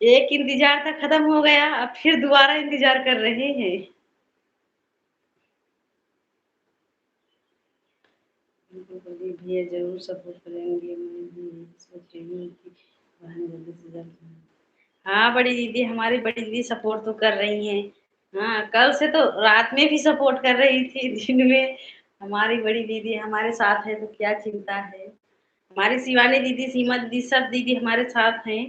एक इंतजार था खत्म हो गया अब फिर दोबारा इंतजार कर रहे हैं। उनको प्रदीप भैया जरूर सपोर्ट करेंगे। मैं भी यही सोच रही हूँ कि बहन जल्दी से जल्द। हाँ बड़ी दीदी हमारी बड़ी दीदी सपोर्ट तो कर रही हैं। हाँ कल से तो रात में भी सपोर्ट कर रही थी दिन में। हमारी बड़ी दीदी हमारे साथ है तो क्या चिंता है। हमारी शिवानी दीदी सीमा दीदी सब दीदी हमारे साथ हैं।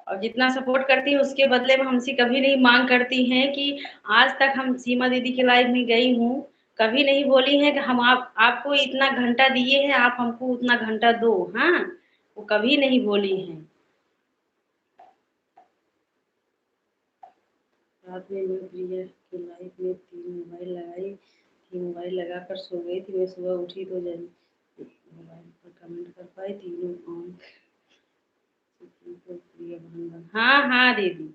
और जितना सपोर्ट करती है उसके बदले में हमसे कभी नहीं मांग करती हैं कि आज तक हम सीमा दीदी के लाइव में गई हूँ। कभी नहीं बोली है कि हम आपको इतना घंटा दिए हैं आप हमको उतना घंटा दो। हाँ वो कभी नहीं बोली हैं। रात में मैं प्रिया के लाइफ में 3 मोबाइल लगाई थी। मोबाइल लगाकर सो गई थी। मैं सुबह उठी तो जब मोबाइल पर कमेंट कर पाई तीनों ऑन। प्रिया बहन हाँ हाँ दीदी।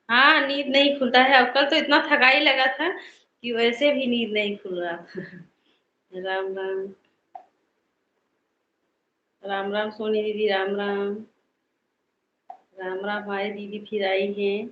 हाँ नींद नहीं खुलता है। अब कल तो इतना थकाई लगा था कि वैसे भी नींद नहीं खुल रहा था। राम राम। राम राम सोनी दीदी राम राम। राम राम हमारी दीदी फिर आई हैं।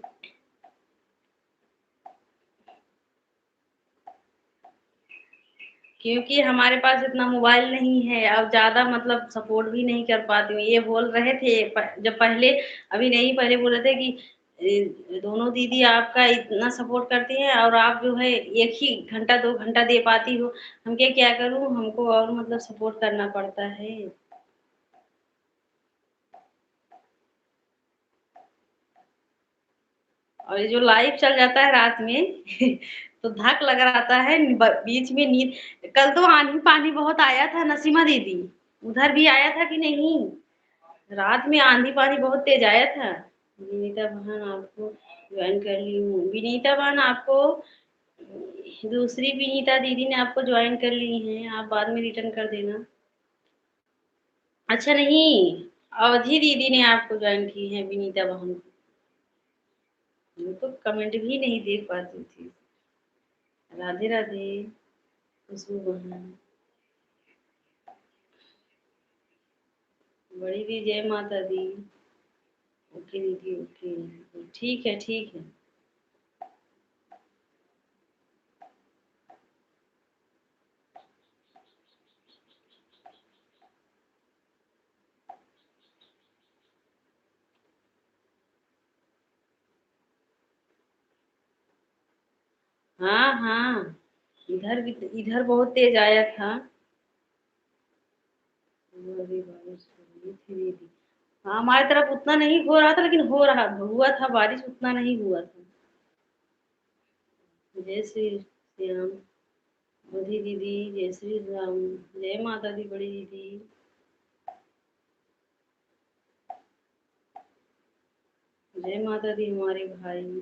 क्योंकि हमारे पास इतना मोबाइल नहीं है अब ज़्यादा मतलब सपोर्ट भी नहीं कर पाती हूँ। ये बोल रहे थे जब पहले अभी नहीं पहले बोल रहे थे कि दोनों दीदी आपका इतना सपोर्ट करती हैं और आप जो है एक ही घंटा 2 घंटा दे पाती हो। हम क्या करूँ हमको और मतलब सपोर्ट करना पड़ता है। और ये जो लाइव चल जाता है रात में तो धक लग रहता है बीच में नींद। कल तो आंधी पानी बहुत आया था नसीमा दीदी। उधर भी आया था कि नहीं। रात में आंधी पानी बहुत तेज आया था। विनीता बहन आपको ज्वाइन कर ली हूँ। विनीता बहन आपको दूसरी विनीता दीदी ने आपको ज्वाइन कर ली हैं। आप बाद में रिटर्न कर देना। अच्छा नहीं अवधि दीदी ने आपको ज्वाइन की है विनीता बहन को। मैं तो कमेंट भी नहीं देख पाती थी। राधे राधे खुशबू बहन। बड़ी दी जय माता दी। ओके दीदी ओके। ठीक है ठीक है। हाँ हाँ इधर भी इधर बहुत तेज आया था। अभी बारिश हो रही थी दीदी। हाँ हमारी तरफ उतना नहीं हो रहा था लेकिन हो रहा हुआ था बारिश उतना नहीं हुआ था। जय श्री श्याम। मोदी दीदी जय श्री राम। जय माता दी बड़ी दीदी। जय माता दी हमारे भाई।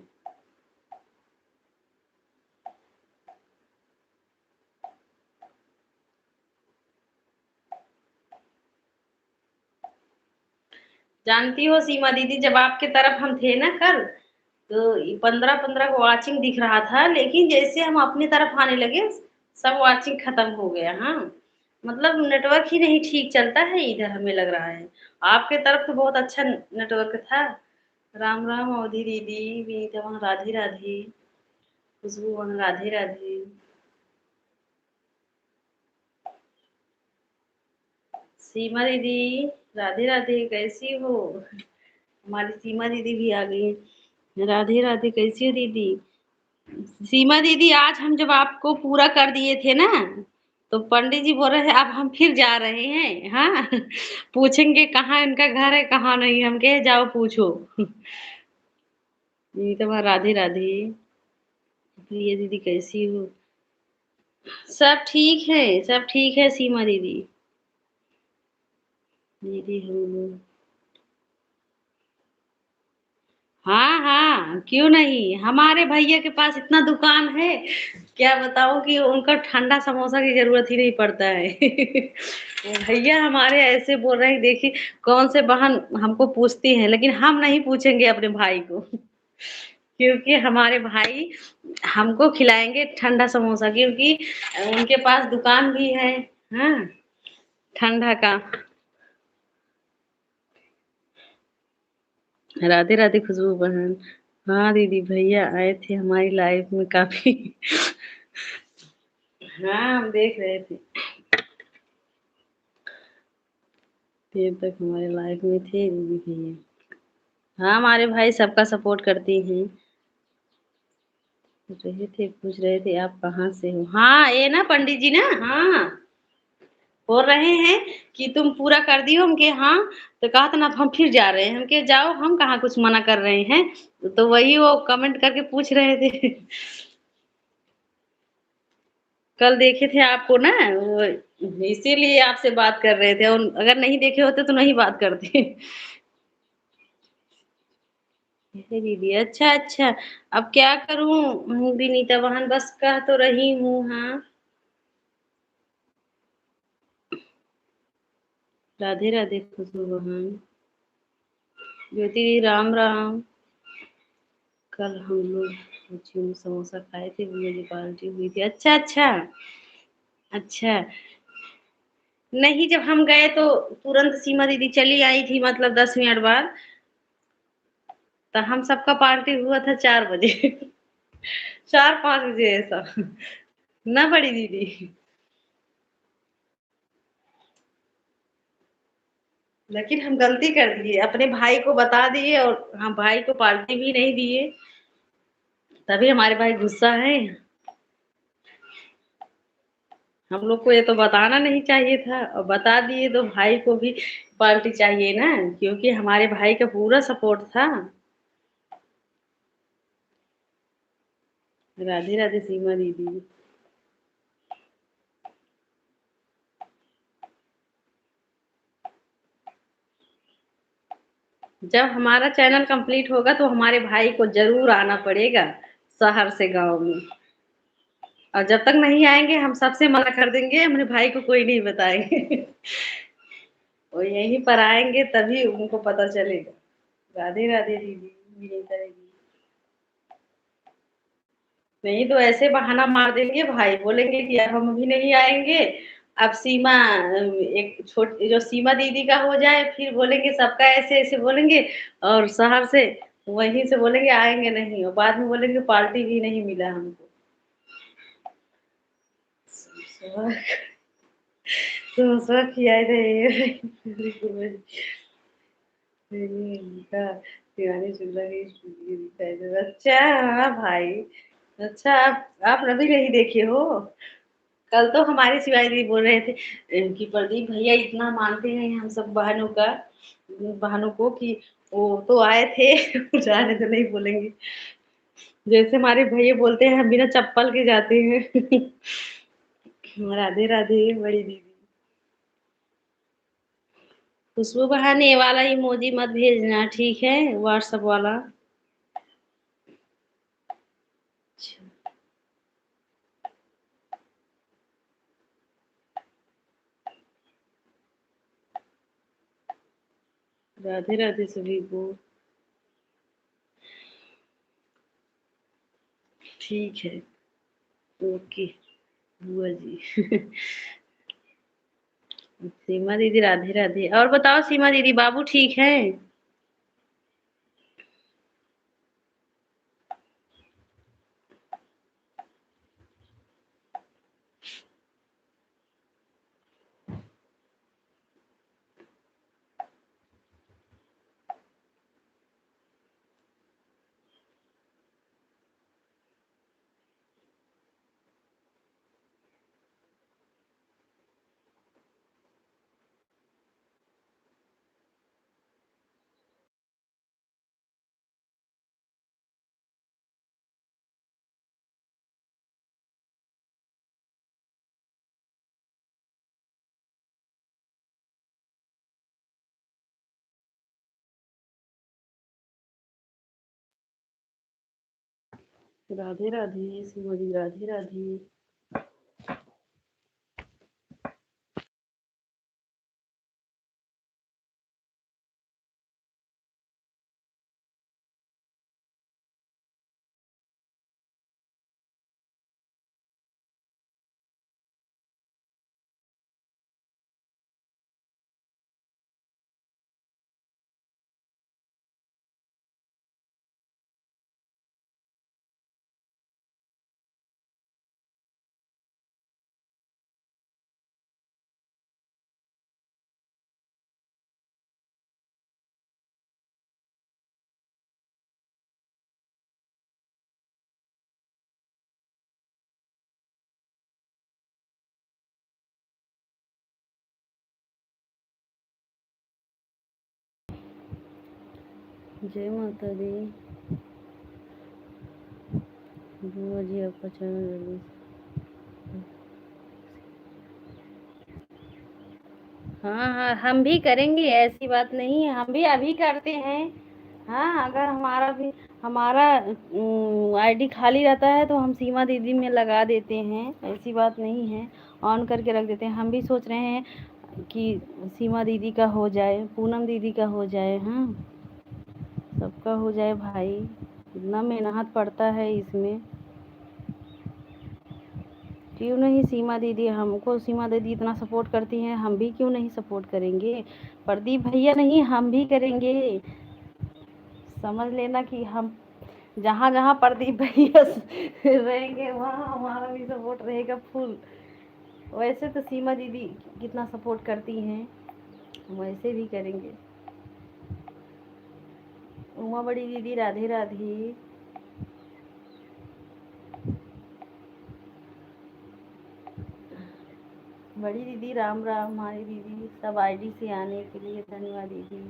जानती हो सीमा दीदी जब आपके तरफ हम थे ना कल तो 15-15 को वॉचिंग दिख रहा था, लेकिन जैसे हम अपनी तरफ आने लगे, सब वॉचिंग खत्म हो गया। हाँ, मतलब नेटवर्क ही नहीं ठीक चलता है इधर, हमें लग रहा है। आपके तरफ तो बहुत अच्छा नेटवर्क था। राम राम अवधि दीदी, विनीता वहाँ राधे राधे, खुशबू वहाँ राधे राधे। सीमा दीदी राधे राधे, कैसी हो? हमारी सीमा दीदी भी आ गई। राधे राधे, कैसी हो दीदी? सीमा दीदी, आज हम जब आपको पूरा कर दिए थे ना, तो पंडित जी बोल रहे हैं अब हम फिर जा रहे हैं। हाँ, पूछेंगे कहाँ इनका घर है, कहाँ नहीं। हम कहे जाओ पूछो। दीदी तो वहाँ राधे राधे। प्रिय दीदी कैसी हो? सब ठीक है, सब ठीक है सीमा दीदी। दीदी हम, हाँ हाँ, क्यों नहीं, हमारे भैया के पास इतना दुकान है, क्या बताऊं कि उनका ठंडा समोसा की जरूरत ही नहीं पड़ता है। भैया हमारे ऐसे बोल रहे हैं, देखिए कौन से बहन हमको पूछती हैं, लेकिन हम नहीं पूछेंगे अपने भाई को। क्योंकि हमारे भाई हमको खिलाएंगे ठंडा समोसा, क्योंकि उनके पास दुकान भी है। हाँ, ठंडा का। राधे राधे खुशबू बहन। हाँ दीदी, भैया आए थे हमारी लाइफ में काफी। हाँ, हम देख रहे थे, देर तक हमारे लाइफ में थे दीदी भैया। हाँ, हमारे भाई सबका सपोर्ट करते हैं। रहे थे, पूछ रहे थे आप कहाँ से हो। हाँ, ये ना पंडित जी ना, हाँ, बोल रहे हैं कि तुम पूरा कर दियो। हम के हाँ, तो कहा था ना हम फिर जा रहे हैं। हम के जाओ, हम कहाँ कुछ मना कर रहे हैं। तो वही वो कमेंट करके पूछ रहे थे। कल देखे थे आपको ना, वो इसीलिए आपसे बात कर रहे थे, और अगर नहीं देखे होते तो नहीं बात करते। हे दीदी, अच्छा अच्छा। अब क्या करूं, विनीता बहन, बस कह तो रही हूँ। हाँ, राधे राधे खुशबू बहन। ज्योति दी राम राम। कल हम लोग कोचिंग में समोसा खाए थे, मेरी पार्टी हुई थी। अच्छा अच्छा। अच्छा, नहीं जब हम गए तो तुरंत सीमा दीदी चली आई थी, मतलब 10 मिनट बाद। तो हम सबका पार्टी हुआ था 4 बजे। 4-5 बजे ऐसा। ना बड़ी दीदी, लेकिन हम गलती कर दिए, अपने भाई को बता दिए और हम भाई को पार्टी भी नहीं दिए। तभी हमारे भाई गुस्सा है। हम लोग को ये तो बताना नहीं चाहिए था, और बता दिए तो भाई को भी पार्टी चाहिए ना, क्योंकि हमारे भाई का पूरा सपोर्ट था। राधे राधे सीमा दीदी। जब हमारा चैनल कंप्लीट होगा तो हमारे भाई को जरूर आना पड़ेगा, शहर से गांव में। और जब तक नहीं आएंगे हम सबसे मना कर देंगे, अपने भाई को कोई नहीं बताएंगे। वो यहीं पर आएंगे तभी उनको पता चलेगा। राधे राधे दीदी, विनीता दीदी। नहीं तो ऐसे बहाना मार देंगे, भाई बोलेंगे कि अब हम अभी नहीं आएंगे। अब सीमा, एक छोट जो सीमा दीदी का हो जाए, फिर बोलेंगे सबका ऐसे ऐसे बोलेंगे। और शहर से वहीं से बोलेंगे आएंगे नहीं, और बाद में बोलेंगे पार्टी भी नहीं मिला हमको। तो सब खियाए थे। शिवानी शुक्ला की स्टूडियो दिखाई दे। अच्छा, हाँ भाई। अच्छा, आप अभी नहीं देखे हो? कल तो हमारी शिवानी दीदी बोल रहे थे कि प्रदीप भैया इतना मानते हैं हम सब बहनों का, बहनों को, कि वो तो आए थे। जाने तो नहीं बोलेंगे, जैसे हमारे भैया बोलते हैं हम बिना चप्पल के जाते हैं। राधे राधे बड़ी दीदी। खुशबू बहन, ये वाला इमोजी मत भेजना, ठीक है, व्हाट्सएप वाला। अच्छा, राधे राधे सभी को। ठीक है, ओके बुआ जी। सीमा दीदी राधे राधे। और बताओ सीमा दीदी, बाबू ठीक है? राधे राधे सीमा दीदी, राधे राधे। जय माता दी। बुआ जी आपका चैनल रिलीज। हाँ हाँ, हम भी करेंगे, ऐसी बात नहीं है, हम भी अभी करते हैं। हाँ, अगर हमारा आईडी खाली रहता है तो हम सीमा दीदी में लगा देते हैं, ऐसी बात नहीं है। ऑन करके रख देते हैं। हम भी सोच रहे हैं कि सीमा दीदी का हो जाए, पूनम दीदी का हो जाए, हाँ सबका हो जाए भाई। इतना मेहनत पड़ता है इसमें। क्यों नहीं सीमा दीदी, हमको सीमा दीदी इतना सपोर्ट करती हैं, हम भी क्यों नहीं सपोर्ट करेंगे? प्रदीप भैया नहीं, हम भी करेंगे। समझ लेना कि हम जहाँ जहाँ प्रदीप भैया रहेंगे वहाँ हमारा भी सपोर्ट रहेगा फुल। वैसे तो सीमा दीदी कितना सपोर्ट करती हैं, वैसे भी करेंगे। उमा बड़ी दीदी राधे राधे। बड़ी दीदी राम राम। हमारी दीदी सब आईडी से आने के लिए धन्यवाद दीदी।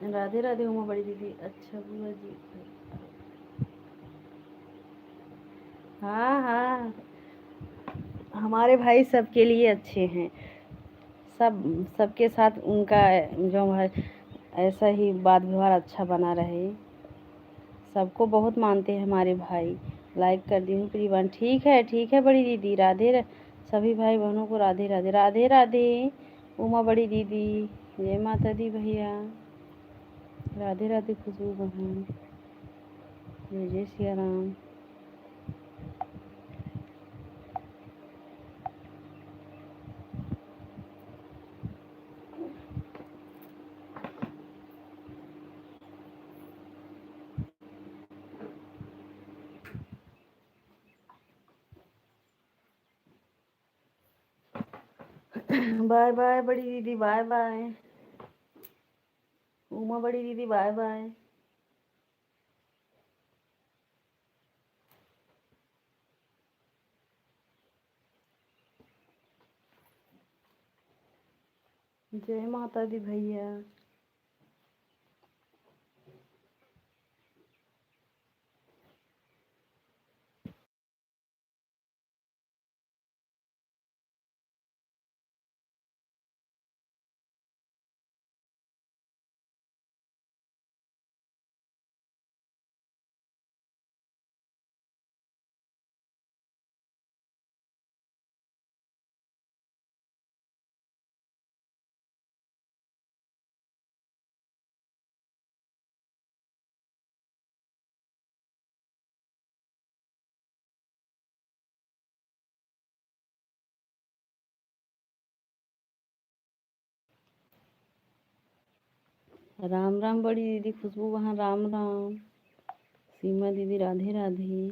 राधे राधे उमा बड़ी दीदी। अच्छा बुआ जी। हाँ हाँ, हमारे भाई सबके लिए अच्छे हैं। सबके साथ उनका जो है ऐसा ही बात व्यवहार अच्छा बना रहे। सबको बहुत मानते हैं हमारे भाई। लाइक कर दी हूँ प्रीवन। ठीक है बड़ी दीदी। सभी भाई बहनों को राधे राधे। राधे राधे उमा बड़ी दीदी। जय माता दी भैया। राधे राधे खुशबू बहन। जय जय सिया राम। बाय बाय बड़ी दीदी, बाय बाय उमा बड़ी दीदी, बाय बाय। जय माता दी भैया। राम राम बड़ी दीदी खुशबू वहाँ, राम राम। सीमा दीदी राधे राधे।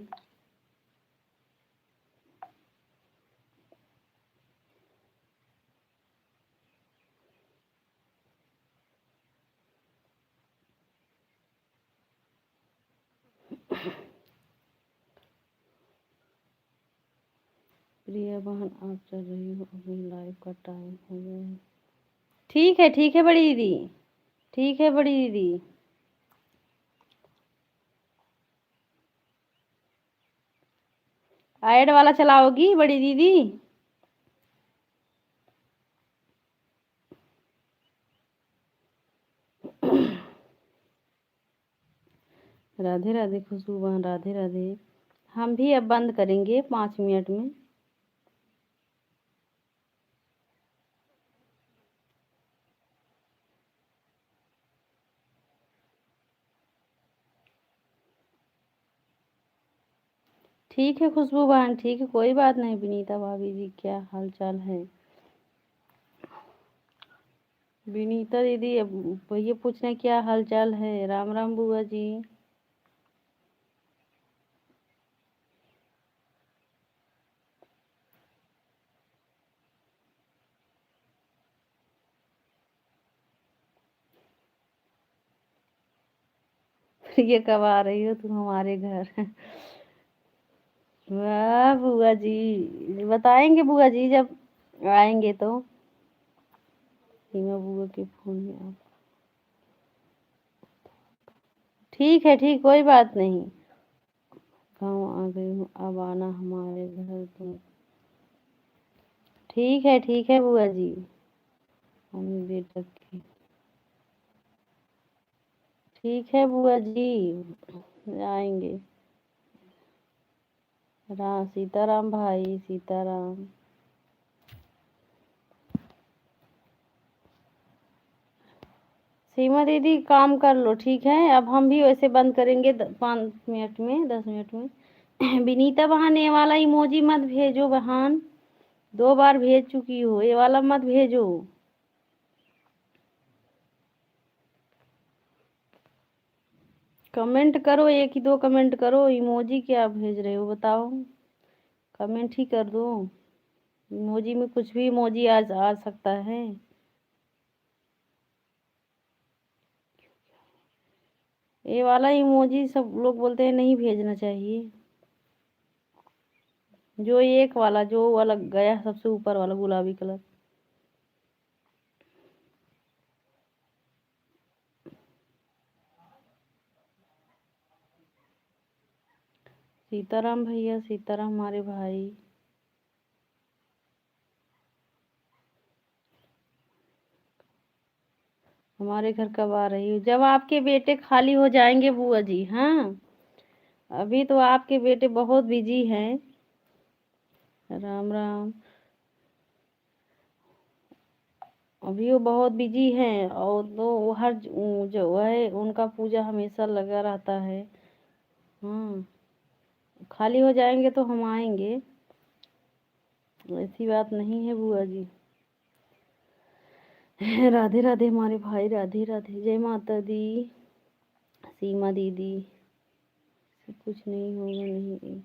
प्रिया बहन आप चल रही हो, अभी लाइव का टाइम हो गया है। ठीक है बड़ी दीदी, ठीक है बड़ी दीदी। ऐड वाला चलाओगी बड़ी दीदी? राधे राधे खुशबू बहन, राधे राधे। हम भी अब बंद करेंगे 5 मिनट में। ठीक है खुशबू बहन, ठीक है, कोई बात नहीं। विनीता भाभी जी क्या हाल चाल है? विनीता दीदी अब ये पूछना क्या हाल चाल है। राम राम बुआ जी। ये कब आ रही हो तुम हमारे घर? वाह बुआ जी, बताएंगे बुआ जी जब आएंगे तो। सीमा बुआ के फोन में आप। ठीक है, ठीक, कोई बात नहीं। गाँव आ गई हूँ, अब आना हमारे घर तुम। ठीक है बुआ जी। मम्मी बेटा की। ठीक है बुआ जी, आएंगे। सीताराम भाई, सीताराम। सीमा दीदी काम कर लो, ठीक है। अब हम भी वैसे बंद करेंगे 5 मिनट में, 10 मिनट में। विनीता बहन ये वाला इमोजी मत भेजो बहन, 2 बार भेज चुकी हो, ये वाला मत भेजो। कमेंट करो, 1 ही 2 कमेंट करो। इमोजी क्या भेज रहे हो बताओ? कमेंट ही कर दो। इमोजी में कुछ भी इमोजी आ सकता है। ये वाला इमोजी सब लोग बोलते हैं नहीं भेजना चाहिए। जो एक वाला, जो वाला गया सबसे ऊपर वाला गुलाबी कलर। सीताराम भैया, सीताराम हमारे भाई। हमारे घर कब आ रही हो? जब आपके बेटे खाली हो जाएंगे बुआ जी। हाँ, अभी तो आपके बेटे बहुत बिजी हैं। राम राम। अभी वो बहुत बिजी हैं, और तो वो हर जो है उनका पूजा हमेशा लगा रहता है। हाँ, खाली हो जाएंगे तो हम आएंगे, ऐसी बात नहीं है बुआ जी। राधे राधे हमारे भाई, राधे राधे, जय माता दी। सीमा दीदी कुछ नहीं होगा, नहीं।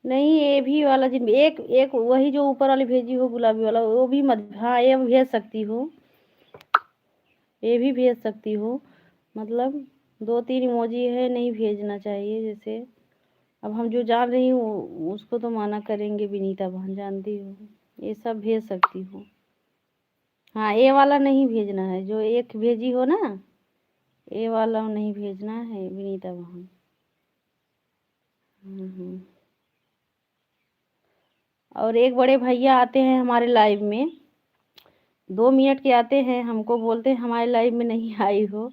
नहीं, ये भी वाला जिन एक एक वही जो ऊपर वाली भेजी हो गुलाबी वाला, वो भी मत। हाँ, ये भेज सकती हो, ये भी भेज सकती हो। मतलब 2-3 इमोजी है, नहीं भेजना चाहिए। जैसे अब हम जो जान रही हूँ उसको तो माना करेंगे, विनीता बहन जानती हो। ये सब भेज सकती हो। हाँ, ये वाला नहीं भेजना है, जो एक भेजी हो ना, ये वाला नहीं भेजना है विनीता बहन। और एक बड़े भैया आते हैं हमारे लाइव में, 2 मिनट के आते हैं, हमको बोलते हैं हमारे लाइव में नहीं आई हो।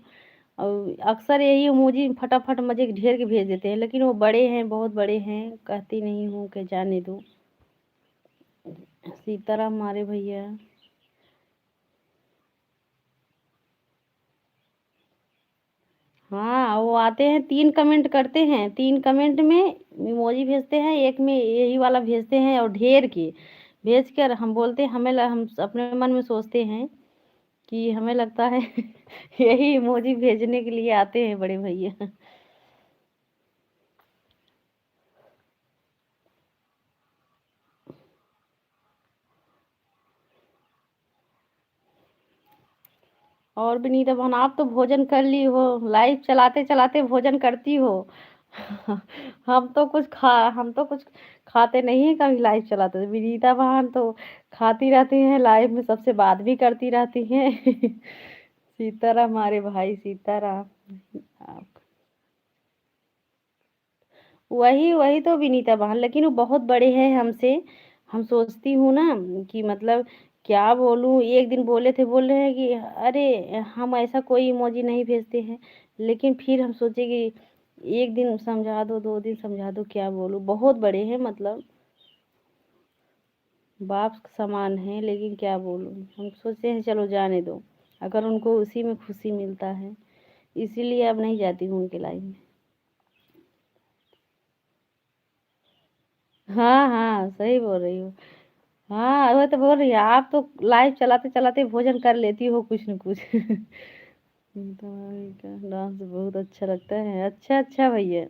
और अक्सर यही इमोजी फटाफट मजे ढेर के भेज देते हैं, लेकिन वो बड़े हैं, बहुत बड़े हैं, कहती नहीं हूँ कि जाने दो। सीताराम हमारे भैया। हाँ, वो आते हैं, 3 कमेंट करते हैं, 3 कमेंट में इमोजी भेजते हैं, एक में यही वाला भेजते हैं, और ढेर के भेज कर हम बोलते हैं, हम अपने मन में सोचते हैं कि हमें लगता है यही इमोजी भेजने के लिए आते हैं बड़े भैया। और विनीता बहन, आप तो भोजन कर ली हो, लाइव चलाते चलाते भोजन करती हो। हम तो कुछ खाते नहीं है कभी लाइव चलाते। विनीता बहन तो खाती रहती हैं, लाइव में सबसे बात भी करती रहती हैं। सीताराम हमारे भाई सीताराम। आप- वही वही तो विनीता बहन, लेकिन वो बहुत बड़े हैं हमसे। हम सोचती हूँ ना कि मतलब क्या बोलूँ, एक दिन बोले थे, बोल रहे हैं कि अरे हम ऐसा कोई इमोजी नहीं भेजते हैं। लेकिन फिर हम सोचे कि एक दिन समझा दो, 2 दिन समझा दो, क्या बोलूँ, बहुत बड़े हैं मतलब बाप समान है, लेकिन क्या बोलूँ, हम सोचते हैं चलो जाने दो, अगर उनको उसी में खुशी मिलता है, इसीलिए अब नहीं जाती हूँ उनके लाइन में। हाँ हाँ, सही बोल रही हो। हाँ, वो तो बोल रही है, आप तो लाइव चलाते चलाते भोजन कर लेती हो कुछ न कुछ। तुम्हारी का डांस बहुत अच्छा लगता है। अच्छा अच्छा भैया,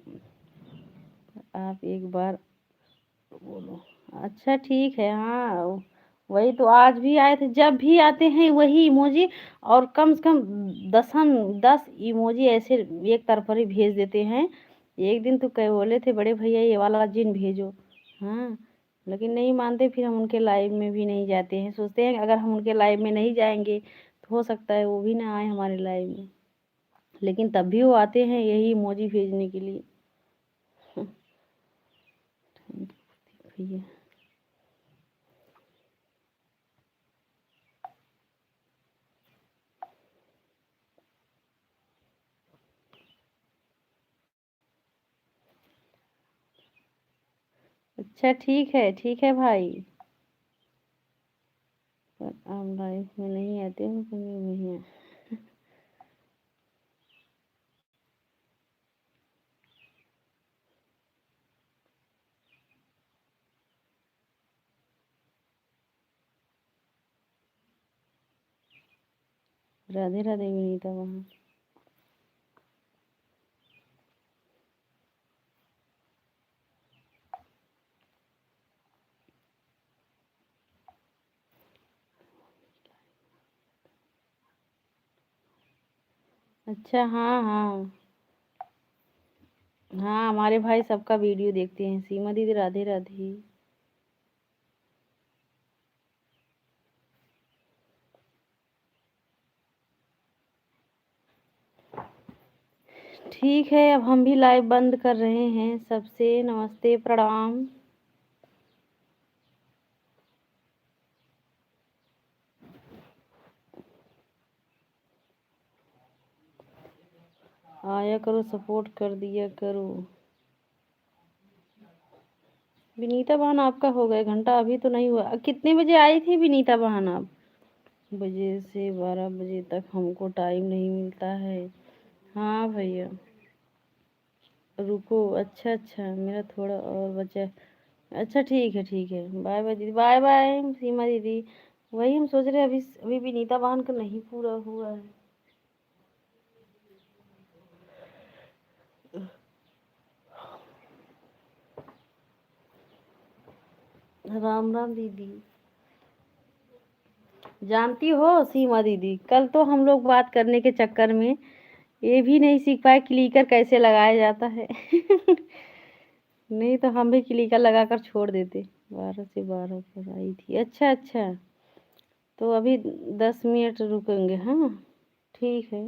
आप एक बार बोलो। अच्छा ठीक है, हाँ। वही तो आज भी आए थे, जब भी आते हैं वही इमोजी। और कम से कम 10 इमोजी ऐसे एक तरफ ही भेज देते हैं। एक दिन तो कह बोले थे बड़े भैया ये वाला जिन भेजो। हाँ, लेकिन नहीं मानते, फिर हम उनके लाइव में भी नहीं जाते हैं, सोचते हैं अगर हम उनके लाइव में नहीं जाएंगे तो हो सकता है वो भी ना आए हमारे लाइव में। लेकिन तब भी वो आते हैं यही इमोजी भेजने के लिए। भैया, अच्छा ठीक है भाई। पर आप लाइफ में नहीं आते हो कभी भैया। राधे राधे विनीता वहाँ। अच्छा हाँ हाँ। हाँ, हमारे भाई सबका वीडियो देखते हैं। सीमा दीदी राधे राधे। ठीक है, अब हम भी लाइव बंद कर रहे हैं। सबसे नमस्ते प्रणाम। आया करो, सपोर्ट कर दिया करो। विनीता बहन आपका हो गया घंटा, अभी तो नहीं हुआ। कितने बजे आई थी विनीता बहन आप? बजे से 12 बजे तक हमको टाइम नहीं मिलता है। हाँ भैया। रुको, अच्छा अच्छा, मेरा थोड़ा और बचा है। अच्छा ठीक है, बाय बाय दीदी, बाय बाय सीमा दीदी। वही हम सोच रहे हैं, अभी अभी विनीता बहन का नहीं पूरा हुआ है। राम राम दीदी। जानती हो सीमा दीदी, कल तो हम लोग बात करने के चक्कर में ये भी नहीं सीख पाए क्लिकर कैसे लगाया जाता है। नहीं तो हम भी क्लिकर लगाकर छोड़ देते। 12 से 12 पर आई थी, अच्छा अच्छा। तो अभी 10 मिनट रुकेंगे, हाँ। ठीक है।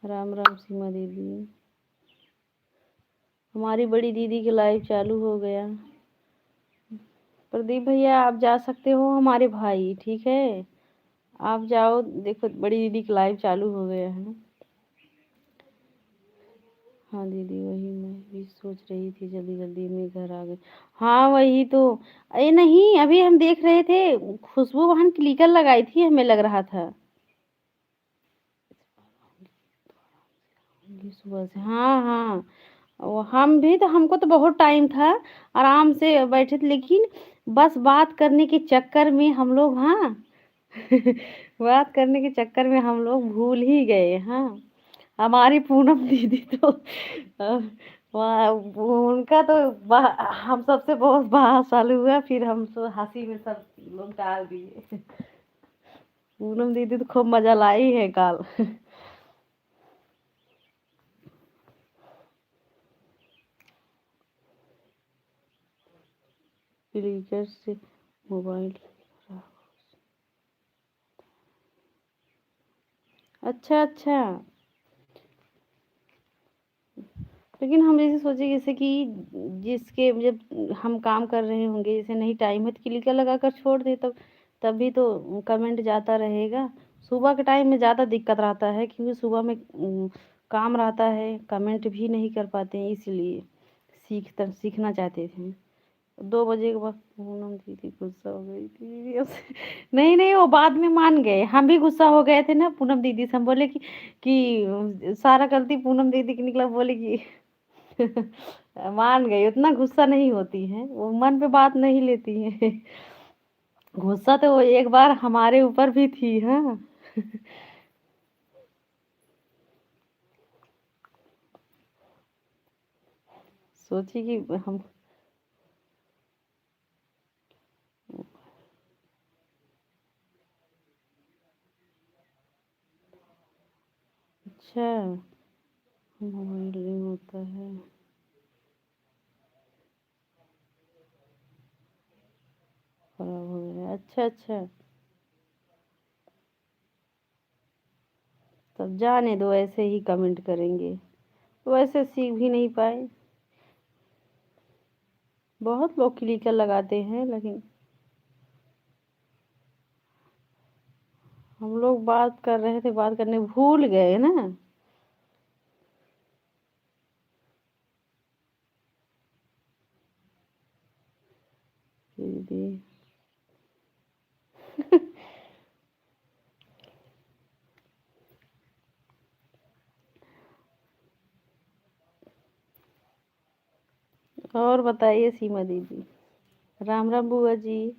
राम राम सीमा दीदी। हमारी बड़ी दीदी के लाइव चालू हो गया। प्रदीप भैया आप जा सकते हो, हमारे भाई, ठीक है। आप जाओ, देखो बड़ी दीदी का लाइव चालू हो गया है। हाँ दीदी, वही मैं भी सोच रही थी, जल्दी जल्दी में घर आ गए। हाँ वही तो। अरे नहीं, अभी हम देख रहे थे, खुशबू बहन क्लिकर लगाई थी, हमें लग रहा था। ये सुबह से, हाँ हाँ। हम भी तो, हमको तो बहुत टाइम था, आराम से बैठे थे, लेकिन बस बात करने के चक्कर में हम लोग, हाँ बात करने के चक्कर में हम लोग भूल ही गए। हाँ, हमारी पूनम दीदी तो उनका तो हम सबसे बहुत बहस चालू हुआ, फिर हम तो हंसी में सब लोग टाल दिए। पूनम दीदी तो खूब मजा लाई है कल। स्पीकर से मोबाइल। अच्छा अच्छा, लेकिन हम जैसे सोचे जैसे कि जिसके जब हम काम कर रहे होंगे, जैसे नहीं टाइम है तो क्लिकर लगा कर छोड़ दे, तब तभी तो कमेंट जाता रहेगा। सुबह के टाइम में ज़्यादा दिक्कत रहता है, क्योंकि सुबह में काम रहता है, कमेंट भी नहीं कर पाते हैं, इसलिए सीखना चाहते थे। 2 बजे के बाद पूनम दीदी गुस्सा हो गई थी हमसे। नहीं नहीं, वो बाद में मान गए, हम भी गुस्सा हो गए थे ना पूनम दीदी से। हम बोले कि सारा गलती पूनम दीदी की निकला। बोले कि मान गई, उतना गुस्सा नहीं होती है वो, मन पे बात नहीं लेती है। गुस्सा तो वो एक बार हमारे ऊपर भी थी। हाँ सोची कि हम, अच्छा मोबाइल रिंग होता है। खराब हो गया, अच्छा अच्छा। तब जाने दो, ऐसे ही कमेंट करेंगे, वैसे सीख भी नहीं पाए। बहुत लोग क्लिकर लगाते हैं, लेकिन हम लोग बात कर रहे थे, बात करने भूल गए ना। दीदी और बताइए सीमा दीदी। राम राम बुआ जी।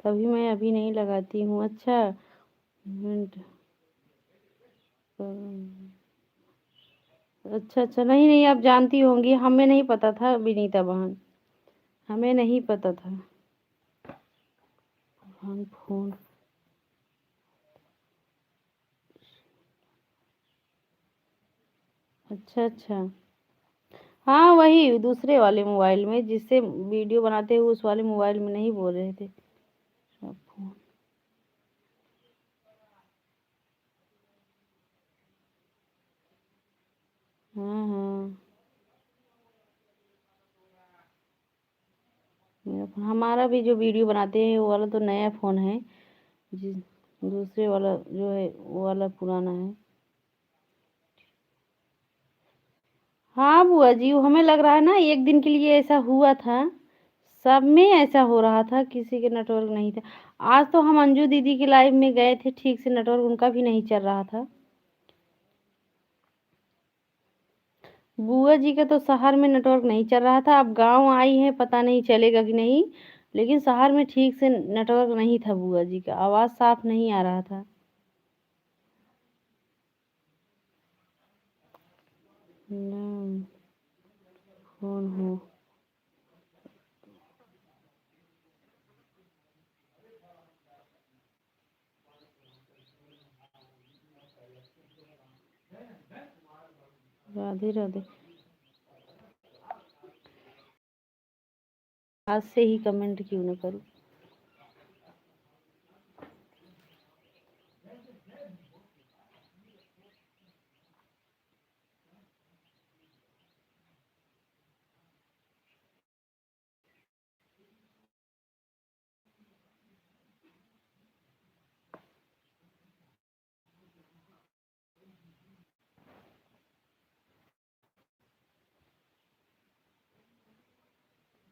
तभी मैं अभी नहीं लगाती हूँ। अच्छा मिनट। अच्छा अच्छा, नहीं नहीं, आप जानती होंगी, हमें नहीं पता था विनीता बहन, हमें नहीं पता था। हम फोन, अच्छा अच्छा, हाँ वही दूसरे वाले मोबाइल में जिससे वीडियो बनाते हुए, उस वाले मोबाइल में नहीं बोल रहे थे। अब फोन, हाँ हाँ, मेरा फोन, हमारा भी जो वीडियो बनाते हैं वो वाला तो नया फोन है, जिस दूसरे वाला जो है वो वाला पुराना है। हाँ बुआ जी, वो हमें लग रहा है ना एक दिन के लिए ऐसा हुआ था, सब में ऐसा हो रहा था, किसी के नेटवर्क नहीं था। आज तो हम अंजू दीदी के लाइव में गए थे, ठीक से नेटवर्क उनका भी नहीं चल रहा था। बुआ जी का तो शहर में नेटवर्क नहीं चल रहा था, अब गांव आई है, पता नहीं चलेगा कि नहीं, लेकिन शहर में ठीक से नेटवर्क नहीं था, बुआ जी का आवाज़ साफ नहीं आ रहा था। फोन हो, राधे राधे। आज से ही कमेंट क्यों न करूं।